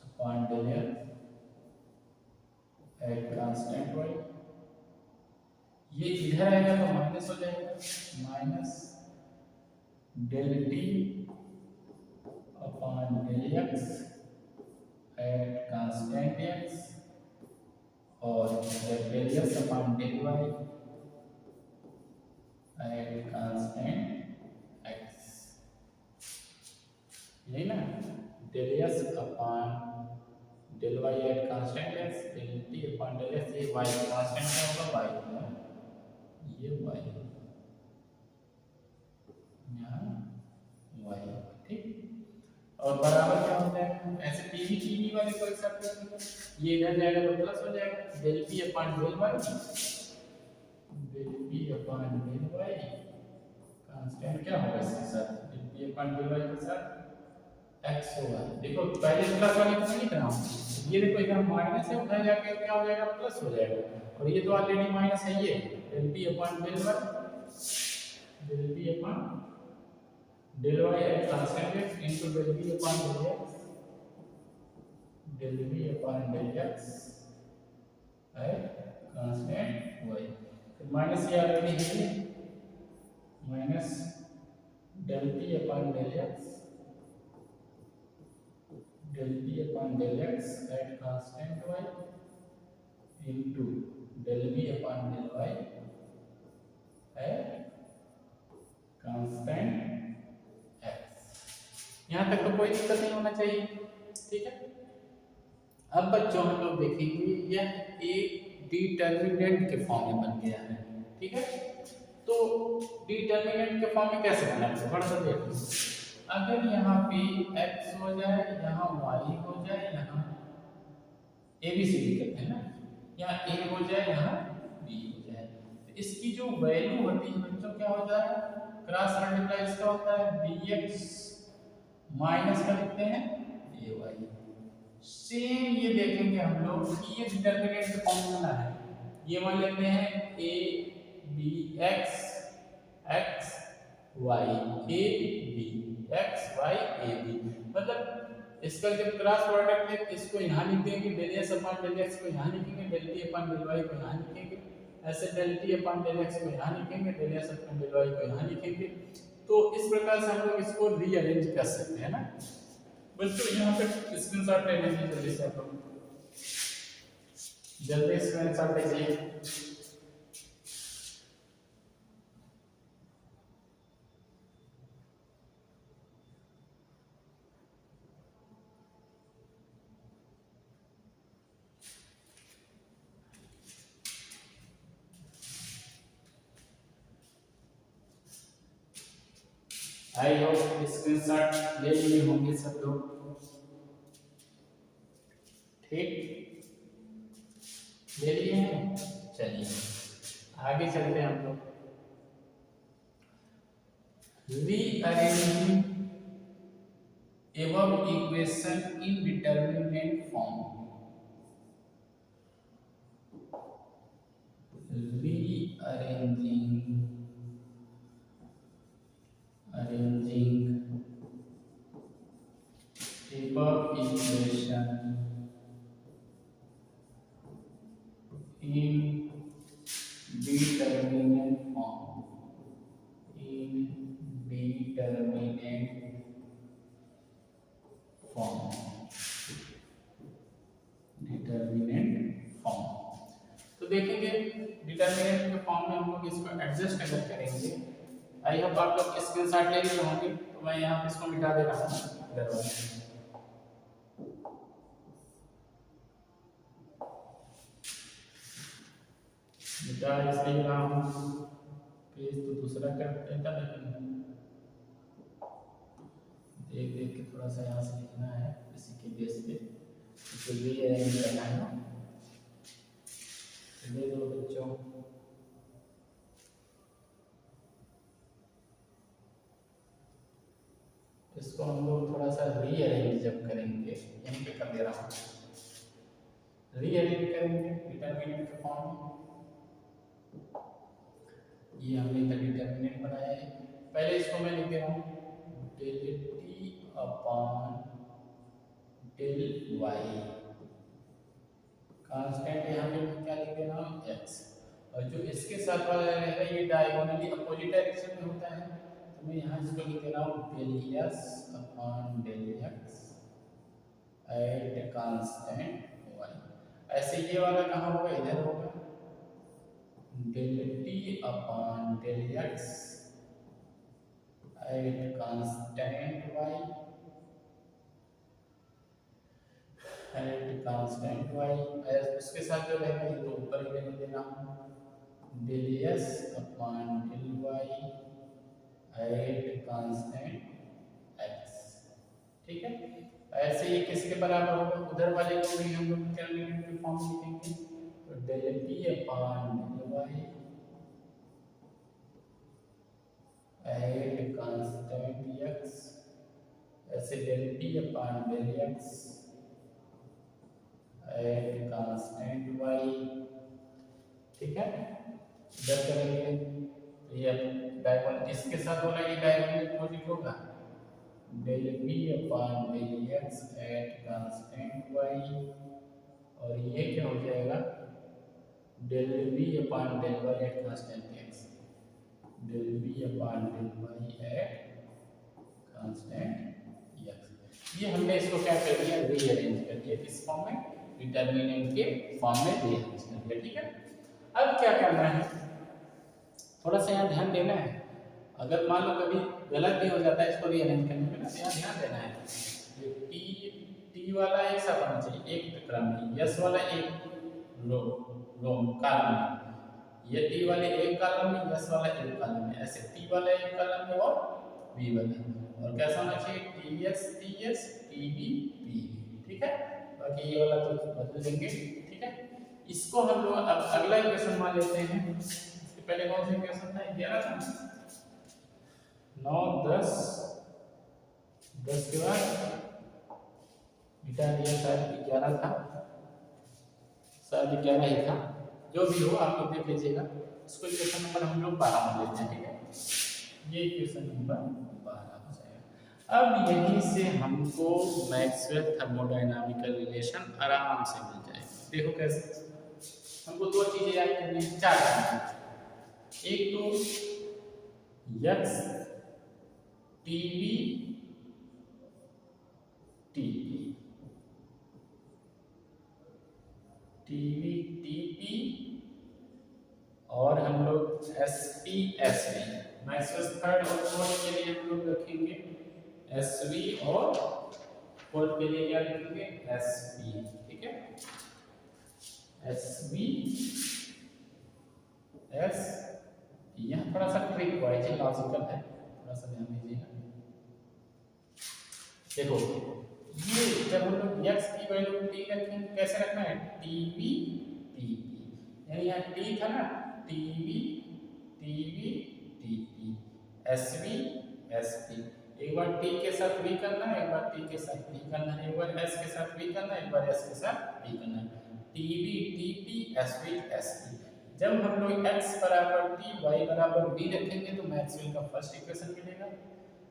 S1: upon del x at constant Y. ये इधर आएगा तो माइनस हो जाएगा, minus del T upon del x at constant X और del S upon del Y at constant X, यही ना, del S upon del Y at constant x, del T upon del x, ये y constant क्या होगा, Y होगा, ये Y यहाँ Y. ठीक, और बराबर क्या होता है, ऐसे टीवी वाले को एक साथ करेंगे, ये इधर जाएगा तो प्लस हो जाएगा, del p upon del Y, del p upon del Y constant क्या होगा इसके साथ, del p upon del y के साथ एक्स होगा। देखो पहले प्लस वाले को नहीं करना, ये देखो इधर माइनस है, उधर जाके क्या हो जाएगा, प्लस हो जाएगा, और ये तो ऑलरेडी माइनस है, ये del p upon del Y, del p upon del Y at constant x into del p upon del x, del p upon del x at constant y. तो माइनस ये already है, minus del p upon del x, del p upon del x at constant y into del v upon del y at constant x। यहाँ तक तो कोई दिक्कत नहीं होना चाहिए। ठीक है, अब बच्चों हम लोग देखेंगे यह एक डिटर्मिनेंट के फॉर्म में बन गया है। ठीक है, तो डिटर्मिनेंट के फॉर्म में कैसे बना है, थोड़ा सा देखो, अगर यहाँ पे x हो जाए, यहाँ y हो जाए, यहाँ ABCD कहते हैं ना, यहाँ A हो जाए, यहाँ B हो जाए, तो इसकी जो वैल्यू होती है बच्चों क्या होता है, क्रॉस मल्टीप्लाई इसका होता है bx माइनस का लिखते हैं ay। सेम ये देखेंगे हम लोग कि ये डिटर्मिनेंट का फॉर्मूला है, ये मान लेते हैं a b x x y a b x y a b, मतलब इसका जब क्रॉस प्रोडक्ट है इसको यहाँ लिख देंगे, del S upon del x को यहाँ लिखेंगे, del T upon del y को यहाँ लिखेंगे, ऐसे del T upon del x को यहाँ लिखेंगे, del S upon del y को यहाँ लिखेंगे। तो इस प्रकार से हम लोग इसको रीअरेंज कर सकते हैं ना बच्चों। यहाँ पे स्क्रीनशॉट ले लीजिए जल्दी से, आप लोग जल्दी स्क्रीनशॉट लीजिए। आई होप स्क्रीनशॉट ले लिए होंगे सब लोग। ठीक, ले लिए हैं, चलिए आगे चलते हैं हम लोग। Rearranging above equation in determinant form, arranging above equation in determinant form, determinant form. तो देखेंगे डिटरमिनेंट के फॉर्म में हम लोग इसको एडजस्ट अगर करेंगे, आई होप आप लोग स्क्रीनशॉट ले लिए होंगे, तो मैं यहाँ पे इसको मिटा दे रहा हूँ। थीटा इसलिए यहाँ पेज तो दूसरा कर देता, लेकिन देख देख के थोड़ा सा यहाँ से लिखना है इसी के बेस पे, तो ये अरेंज करना है ना। ले दो बच्चों, इसको हम लोग थोड़ा सा रीअरेंज जब करेंगे, यहीं पे कर दे रहा हूँ, रीअरेंज करेंगे डिटरमिनेंट के फॉर्म में। ये हमने इधर डिटरमिनेंट बनाया है, पहले इसको मैं लिख दे रहा हूँ del T upon del Y, constant यहाँ पे मैं क्या लिख दे रहा हूँ एक्स, और जो इसके साथ वाला रहेगा ये डायगोनली अपोजिट डायरेक्शन में होता है, तो मैं यहाँ इसको लिख दे रहा हूँ del S upon del x at constant y. ऐसे ये वाला कहाँ होगा, इधर होगा, del T upon del x at constant y at constant y. उसके साथ जो रहेगा ये तो ऊपर ही रहने देना, del S upon del Y at constant x, ठीक है। ऐसे ये किसके बराबर होगा, उधर वाले को भी हम लोग डिटरमिनेंट की फॉर्म लिखेंगे, तो del T upon del Y at constant X, ऐसे del T upon del x at constant Y, ठीक है। इधर करेंगे ये डायगोनल, इसके साथ वाला ये डायगोनल अपोजिट होगा, del b upon del x at constant y, और ये क्या हो जाएगा del b upon del Y at constant x, del b upon del Y at constant x. ये हमने इसको क्या कर दिया, रीअरेंज कर दिया, किस फॉर्म में, डिटरमिनेंट के फॉर्म में रीअरेंज कर दिया, ठीक है। अब क्या करना है, थोड़ा सा यहाँ ध्यान देना है, अगर मान लो कभी गलत भी हो जाता है इसको रीअरेंज करने में ना, यहाँ ध्यान देना है, ये टी वाला एक साथ होना चाहिए, एक क्रम में, यस वाला एक रो कॉलम में, ये टी वाले एक कॉलम में, यस वाला एक कॉलम में, ऐसे टी वाला एक कॉलम में और वी वाला, और कैसा होना चाहिए t s t b p, ठीक है। बाकी ये वाला तो बदल देंगे, ठीक है। इसको हम लोग अब अगला इक्वेशन मान लेते हैं, इसके पहले कौन सा इक्वेशन था, 11 था, 9 10 10 के बाद मिटा दिया, शायद 11 था, शायद 11 ही था, जो भी हो आप लोग देख लीजिएगा। इसको इक्वेशन नंबर हम लोग 12 मान लेते हैं, ठीक है, ये इक्वेशन नंबर 12 हो जाएगा। अब यहीं से हमको मैक्सवेल थर्मोडायनामिकल रिलेशन आराम से मिल जाएगा। देखो कैसे, हमको दो चीजें याद करनी है, चार करनी है, एक तो x TV TP, TV TP, और हम लोग एसपी एसवी, मैक्सवेल थर्ड और फोर्थ के लिए हम लोग रखेंगे एसवी, और फोर्थ के लिए क्या रखेंगे एसपी, ठीक है, एसबी एस। यहाँ थोड़ा सा ट्रिक वाइज लॉजिकल है, थोड़ा सा ध्यान दीजिएगा। देखो ये जब हम लोग x की वैल्यू t रखेंगे, कैसे रखना है, टीवी टीपी, यानी यहाँ t था ना, t v t v t p, s v s p, एक बार t के साथ v करना है, एक बार t के साथ v करना है, एक बार s के साथ v करना है, एक बार s के साथ v करना है, टीवी टीपी एसवी एसपी। जब हम लोग x बराबर t y बराबर v रखेंगे तो मैक्सवेल का फर्स्ट इक्वेशन मिलेगा।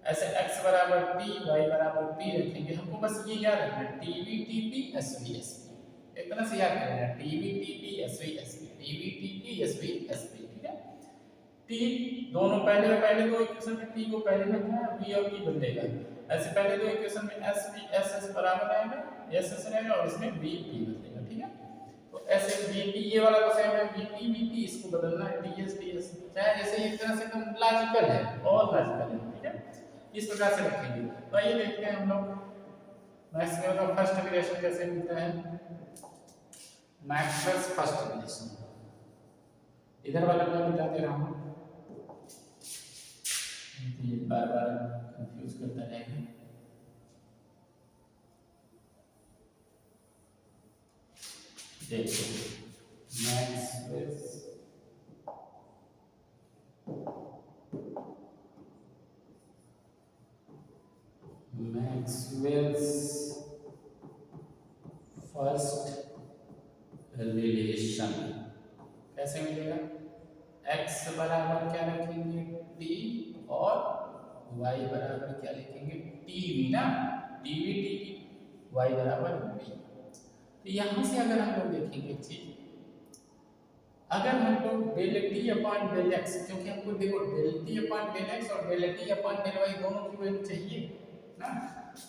S1: ऐसे x बराबर t y बराबर p रखेंगे, हमको बस ये याद रखना है टीवी टीपी एसवी एसपी, एक तरह से याद करना है t v t p s v s p, t v t p s v s p, ठीक है। t दोनों पहले दो इक्वेशन में t को पहले रखना है, v और p बदलेगा, ऐसे पहले दो इक्वेशन में s p s बराबर आएगा, s s रहेगा, और इसमें v p बदलेगा, ठीक है। तो ऐसे vp ये वाला तो सेम है, vp vp, इसको बदलना है ts ts, चाहे जैसे एक तरह से एकदम लॉजिकल है, और लॉजिकल है, ठीक है, इस प्रकार से रखेंगे। तो आइए देखते हैं हम लोग मैक्सवेल का फर्स्ट रिलेशन कैसे मिलता है। मैक्सवेल्स फर्स्ट रिलेशन, इधर वाला मैं मिटा दे रहा हूँ, ये बार बार कंफ्यूज करता रहेगा। देखो मैक्सवेल्स फर्स्ट रिलेशन कैसे मिलेगा? x बराबर क्या रखेंगे t और y बराबर क्या लिखेंगे tv ना, tv y बराबर v। तो यहाँ से अगर हम लोग देखेंगे चीज, अगर हम लोग del T upon del X, क्योंकि हमको देखो del T upon del X और del T upon del Y दोनों की वैल्यू चाहिए ना,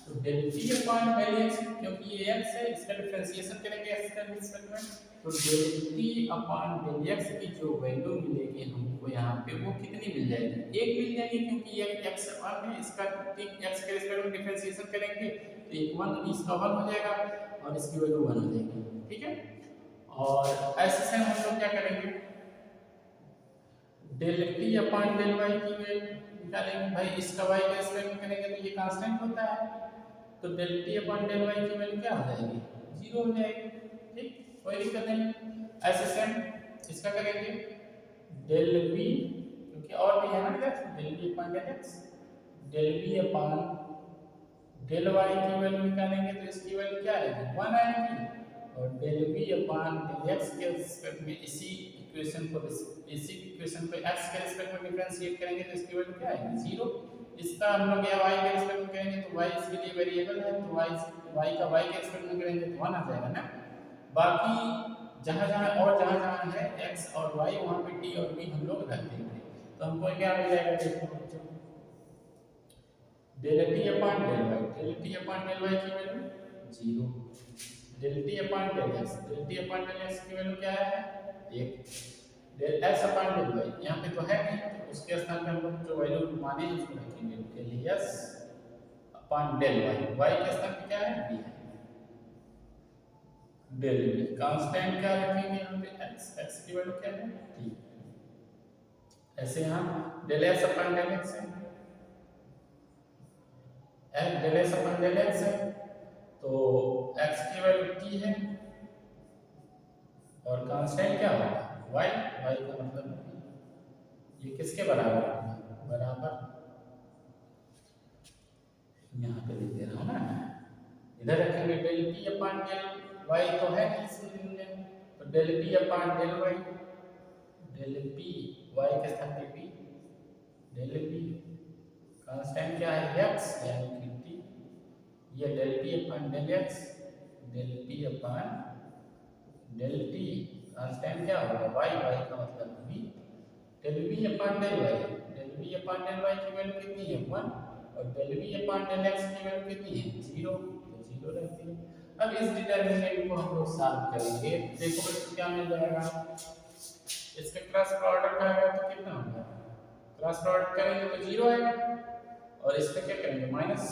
S1: तो del T upon del X क्योंकि ये एक्स है इसका डिफरेंशिएशन करेंगे एक्स का रिस्पेक्ट में, तो del T upon del x की जो वैल्यू मिलेगी हमको यहाँ पे वो कितनी मिल जाएगी? एक मिल जाएगी, क्योंकि ये एक्स वन है, इसका एक्स के रिस्पेक्ट में डिफरेंशिएशन करेंगे तो एक वन इसका वन हो जाएगा और इसकी वैल्यू वन हो जाएगी, ठीक है। और ऐसे से हम लोग क्या करेंगे, del T upon del Y की वैल्यू निकालेंगे। भाई इसका वाई के रिस्पेक्ट में करेंगे तो ये कांस्टेंट होता है, तो del T upon del Y की वैल्यू क्या हो जाएगी? जीरो हो जाएगी, ठीक, कोई दिक्कत नहीं। ऐसे सेम इसका करेंगे डेल बी, क्योंकि और भी है ना इधर, del b upon del x, del b upon del Y की वैल्यू निकालेंगे तो इसकी वैल्यू क्या आएगी? वन आएगी, और del b upon del x के रिस्पेक्ट में इसी इक्वेशन को x के रिस्पेक्ट में डिफरेंशिएट करेंगे तो इसकी वैल्यू क्या आएगी? जीरो। इसका हम लोग या y के रिस्पेक्ट में करेंगे तो y इसके लिए वेरिएबल है, तो y का y के रिस्पेक्ट में करेंगे तो 1 आ जाएगा ना। बाकी जहां है x और y वहां पे t और b हम लोग रख देंगे, तो हमको क्या मिल जाएगा? देखो del T upon del Y, del T upon del Y की value zero, del T upon del x की वैल्यू क्या है? एक, del x upon del Y यहाँ पे तो है नहीं, तो उसके स्थान पे हम लोग जो वैल्यू माने उसको रखेंगे del x upon del Y, y के स्थान पे क्या है? बी है, डेल बी कांस्टेंट क्या रखेंगे यहाँ पे? एक्स, एक्स की वैल्यू क्या है? टी। ऐसे यहाँ del x upon del x है, del x upon del x है, तो x की वैल्यू t है और कांस्टेंट क्या होगा? y, y का मतलब ये किसके बराबर होगा? बराबर यहाँ पे लिख दे रहा हूँ ना, इधर रखेंगे del p upon del y, तो है नहीं इसलिए, तो del p upon del y, del p y के स्थान पे p, डेल p कांस्टेंट क्या है? x यानी कि t, ये del p upon del x, del p upon del t, constant क्या होगा? y, y का मतलब v, del v upon del y, del v upon del y की वैल्यू कितनी है? 1, और del v upon del x की वैल्यू कितनी है? 0, तो 0 रहती है। अब इस डिटरमिनेंट को हम लोग सॉल्व करेंगे, देखो इसको क्या मिल जाएगा? इसके क्रॉस प्रोडक्ट आएगा तो कितना होगा? क्रॉस प्रोडक्ट करेंगे तो 0 आएगा, और इसका क्या करेंगे? माइनस,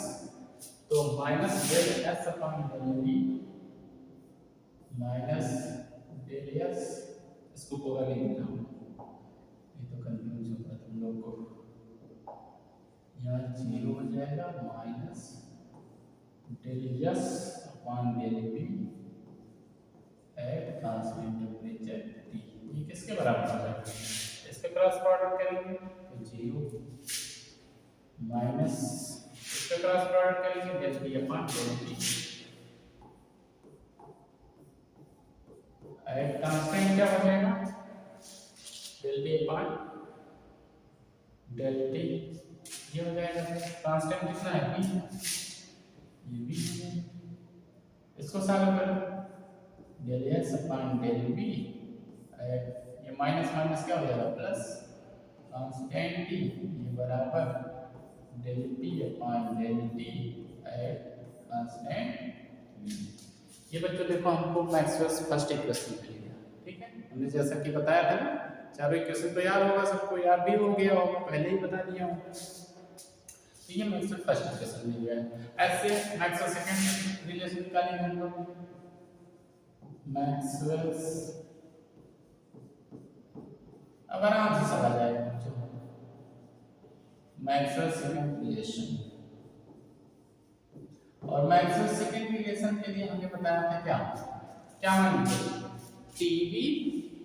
S1: तो minus del s upon del v minus del s, इसको पूरा लिख देता हूँ, ये तो कंफ्यूज होगा तुम लोग को, यहाँ 0 हो जाएगा, minus del s upon del v at constant temperature T, ये किसके बराबर हो जाएगा? इसका क्रॉस प्रोडक्ट करेंगे तो 0 माइनस इसका क्रॉस प्रोडक्ट करेंगे del v upon del t at constant क्या हो जाएगा? Del v upon del t, ये हो जाएगा। कांस्टेंट कितना है? v, ये v है, इसको सॉल्व करो, del x upon del v at, ये माइनस माइनस क्या हो जाएगा? प्लस, कांस्टेंट t ये बराबर del p upon del t at constant v। ये बच्चों देखो हमको मैक्सवेल्स फर्स्ट इक्वेशन मिल गया, ठीक है, हमने जैसा कि बताया था ना, चारों इक्वेशन तो याद होगा, सबको याद भी हो गया होगा, पहले ही बता दिया हूँ। तो ये मैक्सवेल फर्स्ट इक्वेशन मिल गया। ऐसे मैक्सवेल सेकंड रिलेशन निकालेंगे हम लोग, मैक्सवेल्स अब आराम से चला जाएगा मैक्सवेल सेकेंड रिलेशन। और मैक्सवेल सेकेंड रिलेशन के लिए हमने बताया था क्या क्या मानेंगे टीवी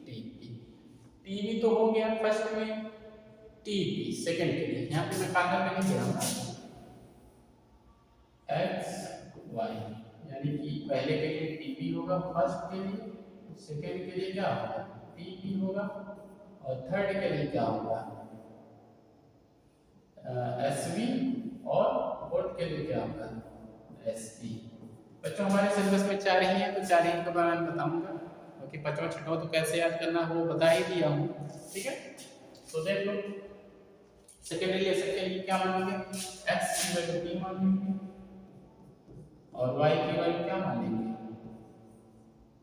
S1: टीपी। टीवी तो हो गया फर्स्ट में, टीपी सेकेंड के लिए यहाँ पे मैं कागज में लिख रहा हूँ एक्स वाई, यानी कि पहले के लिए टीपी होगा, फर्स्ट के लिए, सेकेंड के लिए क्या होगा टीपी होगा, और थर्ड के लिए क्या होगा एसवी, और फोर्थ के लिए क्या होगा एसपी। बच्चों हमारे सिलेबस में 4 ही है तो 4 ही के बारे में बताऊंगा, क्योंकि पांचवा छठवा तो कैसे याद करना वो बता ही दिया हूँ। ठीक है, तो देख लो सेकेंड रिलेशन के लिए क्या मानेंगे एक्स की वैल्यू p मानेंगे और y की वैल्यू क्या मानेंगे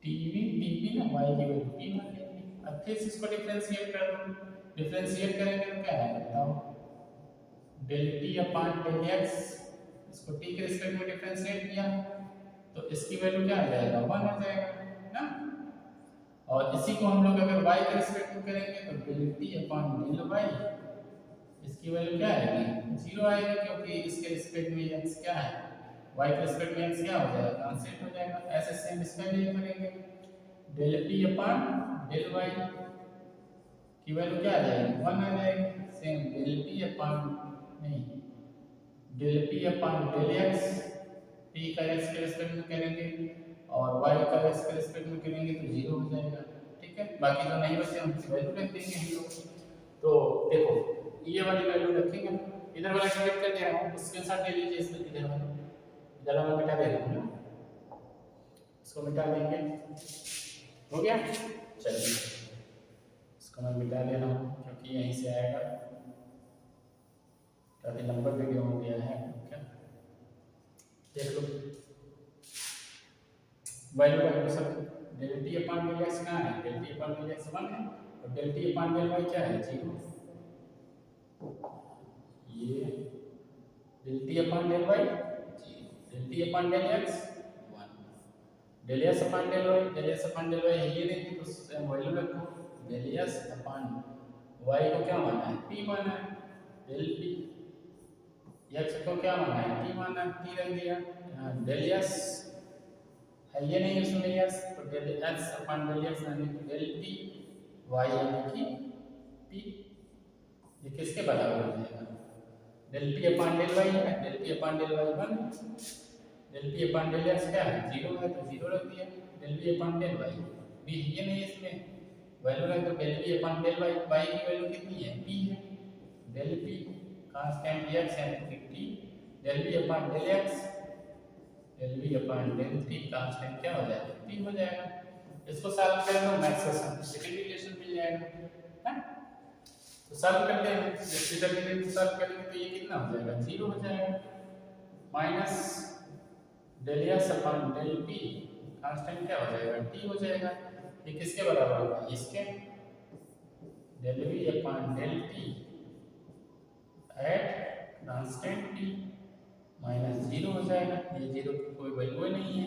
S1: टीवी टीपी ना, y की वैल्यू p मानेंगे। अब फिर इसको डिफरेंशिएट कर दो, डिफरेंशिएट करेंगे तो क्या है बताओ del T upon del x, इसको t के रिस्पेक्ट में डिफरेंशिएट किया तो इसकी वैल्यू क्या आ जाएगा 1 आ जाएगा ना। और इसी को हम लोग अगर y के रिस्पेक्ट में करेंगे तो del T upon del y, इसकी वैल्यू क्या आएगी 0 आएगा, क्योंकि इसके रिस्पेक्ट में x क्या है y के रिस्पेक्ट में x क्या हो जाएगा कांस्टेंट हो जाएगा। ऐसे सेम इसका भी करेंगे del T upon del y की वैल्यू क्या आ जाएगी 1 आ जाएगी। सेम डेल टी अपॉन नहीं del p upon del x, t का एक्स के रिस्पेक्ट में करेंगे और वाई का एक्स के रिस्पेक्ट में करेंगे तो 0 हो जाएगा। ठीक है, बाकी जो नहीं बचे उनकी वैल्यू रख देंगे हम लोग। तो देखो ये वाली वैल्यू रखेंगे, इधर वाला डिलीट कर दे रहा हूँ, स्क्रीनशॉट ले लीजिए इसमें, इधर वाला मिटा दे रहा हूँ, इसको मिटा देंगे, हो गया। चलिए इसको मैं मिटा दे रहा हूँ क्योंकि यहीं से आएगा, काफी लंबा वीडियो हो गया है। क्या देख लो वैल्यू का सब del T upon del x कहाँ है, del T upon del x 1 है और del T upon del y क्या है 0। ये del T upon del y 0, del T upon del x 1, del S upon del Y, del S upon del y ये नहीं तो वैल्यू रखो del S upon Y को क्या माना है p माना है, डेल पी एक्स को क्या माना है t माना है, t रख दिया, डेल एस है ये नहीं इसमें यस, तो del x upon del x यानी डेल टी वाई यानी कि p, ये किसके बराबर हो जाएगा del p upon del Y है, del p upon del Y 1, del p upon del X क्या है 0 है तो 0 रख दिया, del p upon del Y भी ये नहीं इसमें वैल्यू रख दो, del p upon del Y, Y की वैल्यू कितनी है p है, डेल p कांस्टेंट x यानी कि t, del p upon del x del v upon del t constant क्या हो जाएगा t हो जाएगा। इसको सॉल्व कर दो मैक्सवेल सेकेंड रिलेशन मिल जाएगा है। तो सॉल्व करते हैं, इधर के सॉल्व करेंगे तो ये कितना हो जाएगा 0 हो जाएगा, minus del s upon del p constant क्या हो जाएगा t हो जाएगा। ये किसके बराबर होगा इसके, del v upon del t at constant t minus 0 हो जाएगा, ये 0 की कोई वैल्यू नहीं है,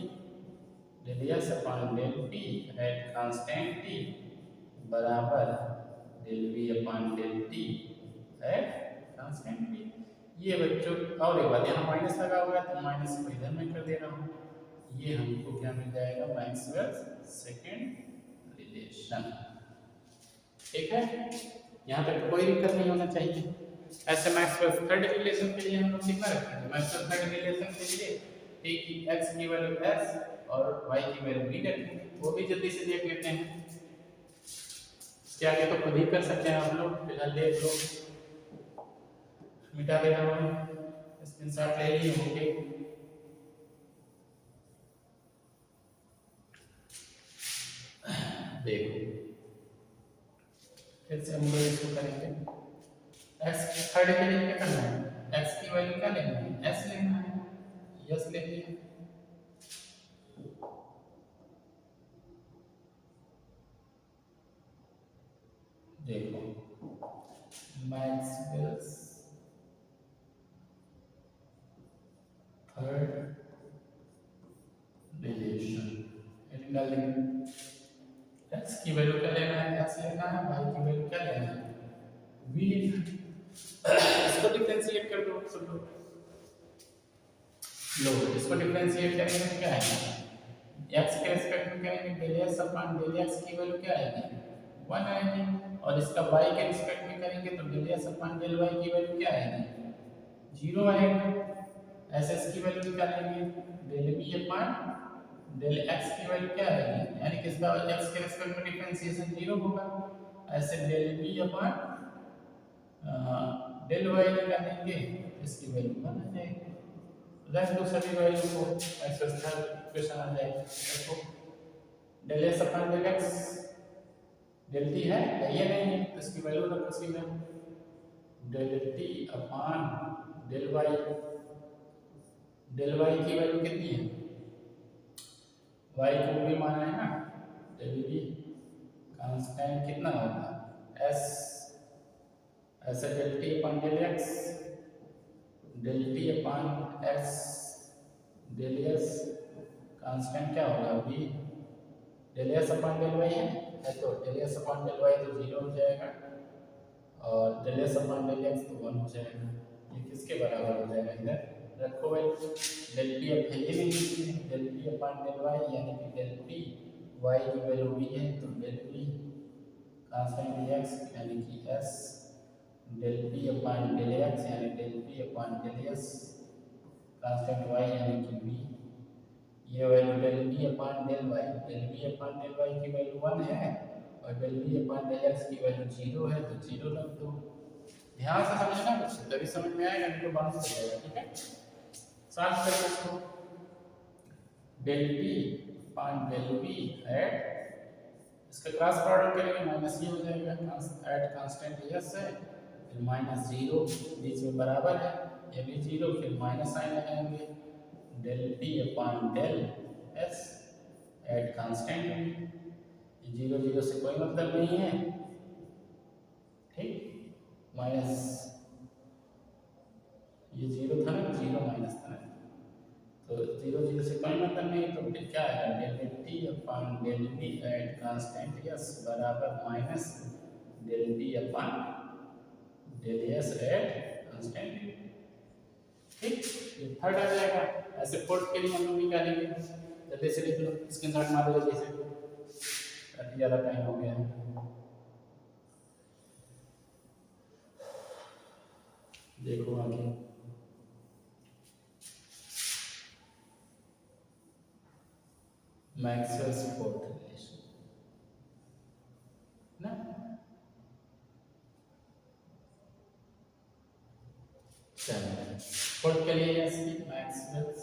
S1: del S upon del P at constant T बराबर del V upon del T at constant T. ये बच्चों और एक बात यहाँ माइनस लगा हुआ है तो माइनस को इधर में कर दे रहा हूँ, ये हमको क्या मिल जाएगा मैक्सवेल सेकेंड रिलेशन। ठीक है, यहाँ तक कोई दिक्कत नहीं होना चाहिए। ऐसे मैक्सवेल थर्ड रिलेशन के लिए हम लोग कितना रखेंगे, मैक्सवेल थर्ड रिलेशन के लिए t की x की वैल्यू s और y की वैल्यू b रखेंगे, वो भी जल्दी से देख लेते हैं, क्या क्या तो खुद ही कर सकते हैं आप लोग, फिलहाल देख लो, मिटा दे रहा हूँ, स्क्रीनशॉट ले लिए होंगे। देखो फिर से हम लोग इसको करेंगे, x थर्ड के लिए क्या करना है, x की वैल्यू क्या लेना है s लेना है, यस ले लिया, देखो मैक्सवेल्स थर्ड रिलेशन डाल देंगे, x की की वैल्यू क्या लेना है, x लेना है, y की वैल्यू क्या लेना है, v लेना है। इसको डिफरेंशिएट कर दो सब लोग। लो इसको डिफरेंशिएट करेंगे तो क्या आएगा, x के रिस्पेक्ट में करेंगे del s upon del x की वैल्यू क्या आएगी 1 आएगी, और इसका y के रिस्पेक्ट में करेंगे तो del s upon del y की वैल्यू क्या आएगी 0 आएगी। ss की वैल्यू निकालेंगे del b upon del x की वैल्यू क्या आएगी, यानी कि इसका x के रिस्पेक्ट में डिफरेंशिएशन 0 होगा। ऐसे del b upon del y निकालेंगे इसकी वैल्यू 1 आ जाएगी। रख दो सभी वैल्यू को, ऐसे इक्वेशन आ जाएगी। देखो del s upon del x del t है ये नहीं है तो इसकी वैल्यू रखो सीधा del t upon del y की वैल्यू कितनी है, y को भी माना है ना, डेल v कांस्टेंट कितना होगा s, ऐसे del t upon del x del t upon s del s constant क्या होगा v del s upon del y है तो del s upon del y तो 0 हो जाएगा और del s upon del x तो 1 हो जाएगा। ये किसके बराबर हो जाएगा, इधर रखो भाई डेल t अब है ये नहीं del t upon del y यानी कि डेल t y की वैल्यू v है तो डेल t कांस्टेंट x यानी कि s del p upon del x यानी del p upon del s constant y यानी कि v, ये value del p upon del y की वैल्यू 1 है और del p upon del x की वैल्यू 0 है तो 0 रख दो। ध्यान से समझना बच्चे तभी समझ में आएगा, नहीं तो बात हो जाएगा। ठीक है साथ कर इसको del p upon del v at इसका क्रॉस प्रोडक्ट करेंगे माइनस ये हो जाएगा एट कांस्टेंट s है फिर माइनस 0 बीच में बराबर है ये भी 0 फिर माइनस साइन लगाएंगे del p upon del s at constant 0 0 से कोई मतलब नहीं है, ठीक माइनस ये 0 था ना 0 माइनस था तो 0 0 से कोई मतलब नहीं तो फिर क्या आएगा del t upon del v at constant s बराबर minus del t upon del s at constant, ठीक ये थर्ड आ जाएगा। ऐसे फोर्थ के लिए हम लोग निकालेंगे जल्दी से लिख लो स्क्रीनशॉट मार लो जल्दी से, काफी ज़्यादा टाइम हो गया है। देखो आगे मैक्सवेल्स फोर्थ रिलेशन ना, चलो फोर्थ के लिए मैक्सवेल्स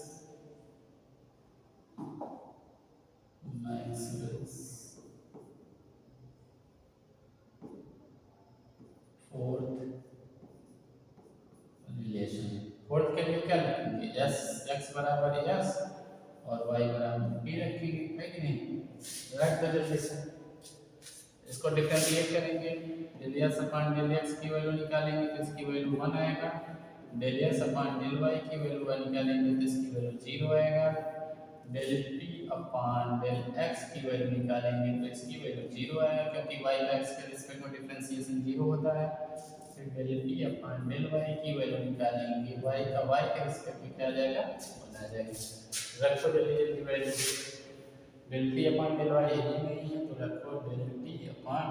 S1: फोर्थ रिलेशन। फोर्थ के लिए क्या लिखेंगे s x बराबर s और y बराबर b रखेंगे है कि नहीं, रख दो जल्दी से इसको डिफरेंशिएट करेंगे del s upon del x की वैल्यू निकालेंगे तो इसकी वैल्यू 1 आएगा, del s upon del y की वैल्यू निकालेंगे तो इसकी वैल्यू 0 आएगा, del t upon del x की वैल्यू निकालेंगे तो इसकी वैल्यू 0 आएगा क्योंकि y का x के रिस्पेक्ट में डिफरेंशिएशन 0 होता है। फिर del t upon del y की वैल्यू निकालेंगे y का y के रिस्पेक्ट में क्या आ जाएगा 1 आ जाएगा। रखो जल्दी जल्दी value del t upon del y ये नहीं है तो रखो डेल t अपॉन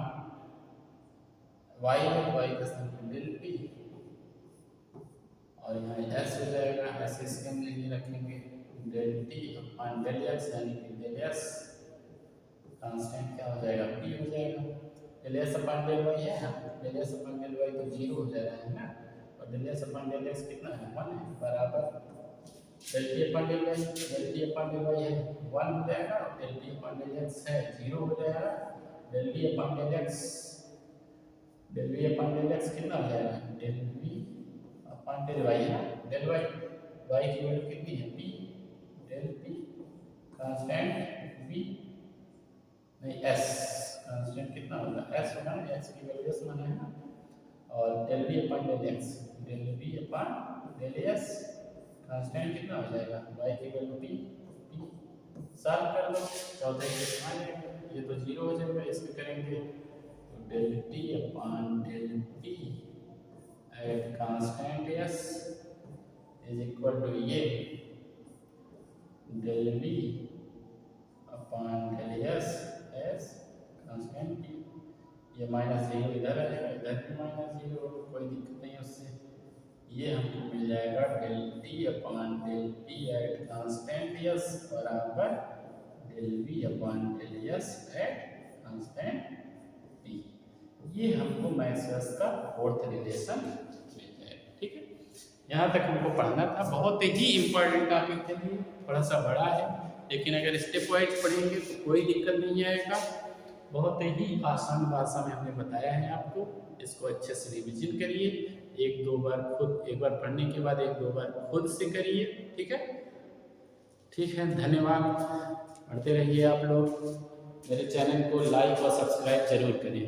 S1: y है y का स्थान पे डेल t और यहाँ s हो जाएगा, s इसके अंदर ही रखेंगे del t upon del x यानी कि डेल s कांस्टेंट क्या हो जाएगा p हो जाएगा, del s upon del y है ना del s upon del y तो 0 हो जाएगा है ना और del s upon del x कितना है 1 है बराबर del t upon del y है 1 हो जाएगा और del t upon del x है 0 हो जाएगा, del v upon del x कितना हो जाएगा del v upon del y है ना डेल y की वैल्यू कितनी है p del p constant v नहीं s कांस्टेंट कितना होगा s होगा ना x की वैल्यू s माना है ना और del v upon del x constant कितना हो जाएगा y की वैल्यू p सॉल्व कर लो चौथे के ये तो 0 हो जाएगा, इसको करेंगे तो del T upon del P at constant S is equal to ये del V upon del S S constant T. ये -0 इधर आएगा, इधर भी -0, कोई दिक्कत नहीं उससे। ये हमको मिल जाएगा del T upon del P at constant S बराबर del V upon del S at constant T. ये हमको मैक्सवेल का फोर्थ रिलेशन मिल जाएगा। ठीक है, यहाँ तक हमको पढ़ना था। बहुत ही इम्पोर्टेंट टॉपिक के लिए, थोड़ा सा बड़ा है, लेकिन अगर स्टेप वाइज पढ़ेंगे तो कोई दिक्कत नहीं आएगा। बहुत ही आसान भाषा में हमने बताया है आपको। इसको अच्छे से रिविजन करिए, एक दो बार खुद, एक बार पढ़ने के बाद एक दो बार खुद से करिए। ठीक है, ठीक है, धन्यवाद। पढ़ते रहिए आप लोग। मेरे चैनल को लाइक और सब्सक्राइब जरूर करें।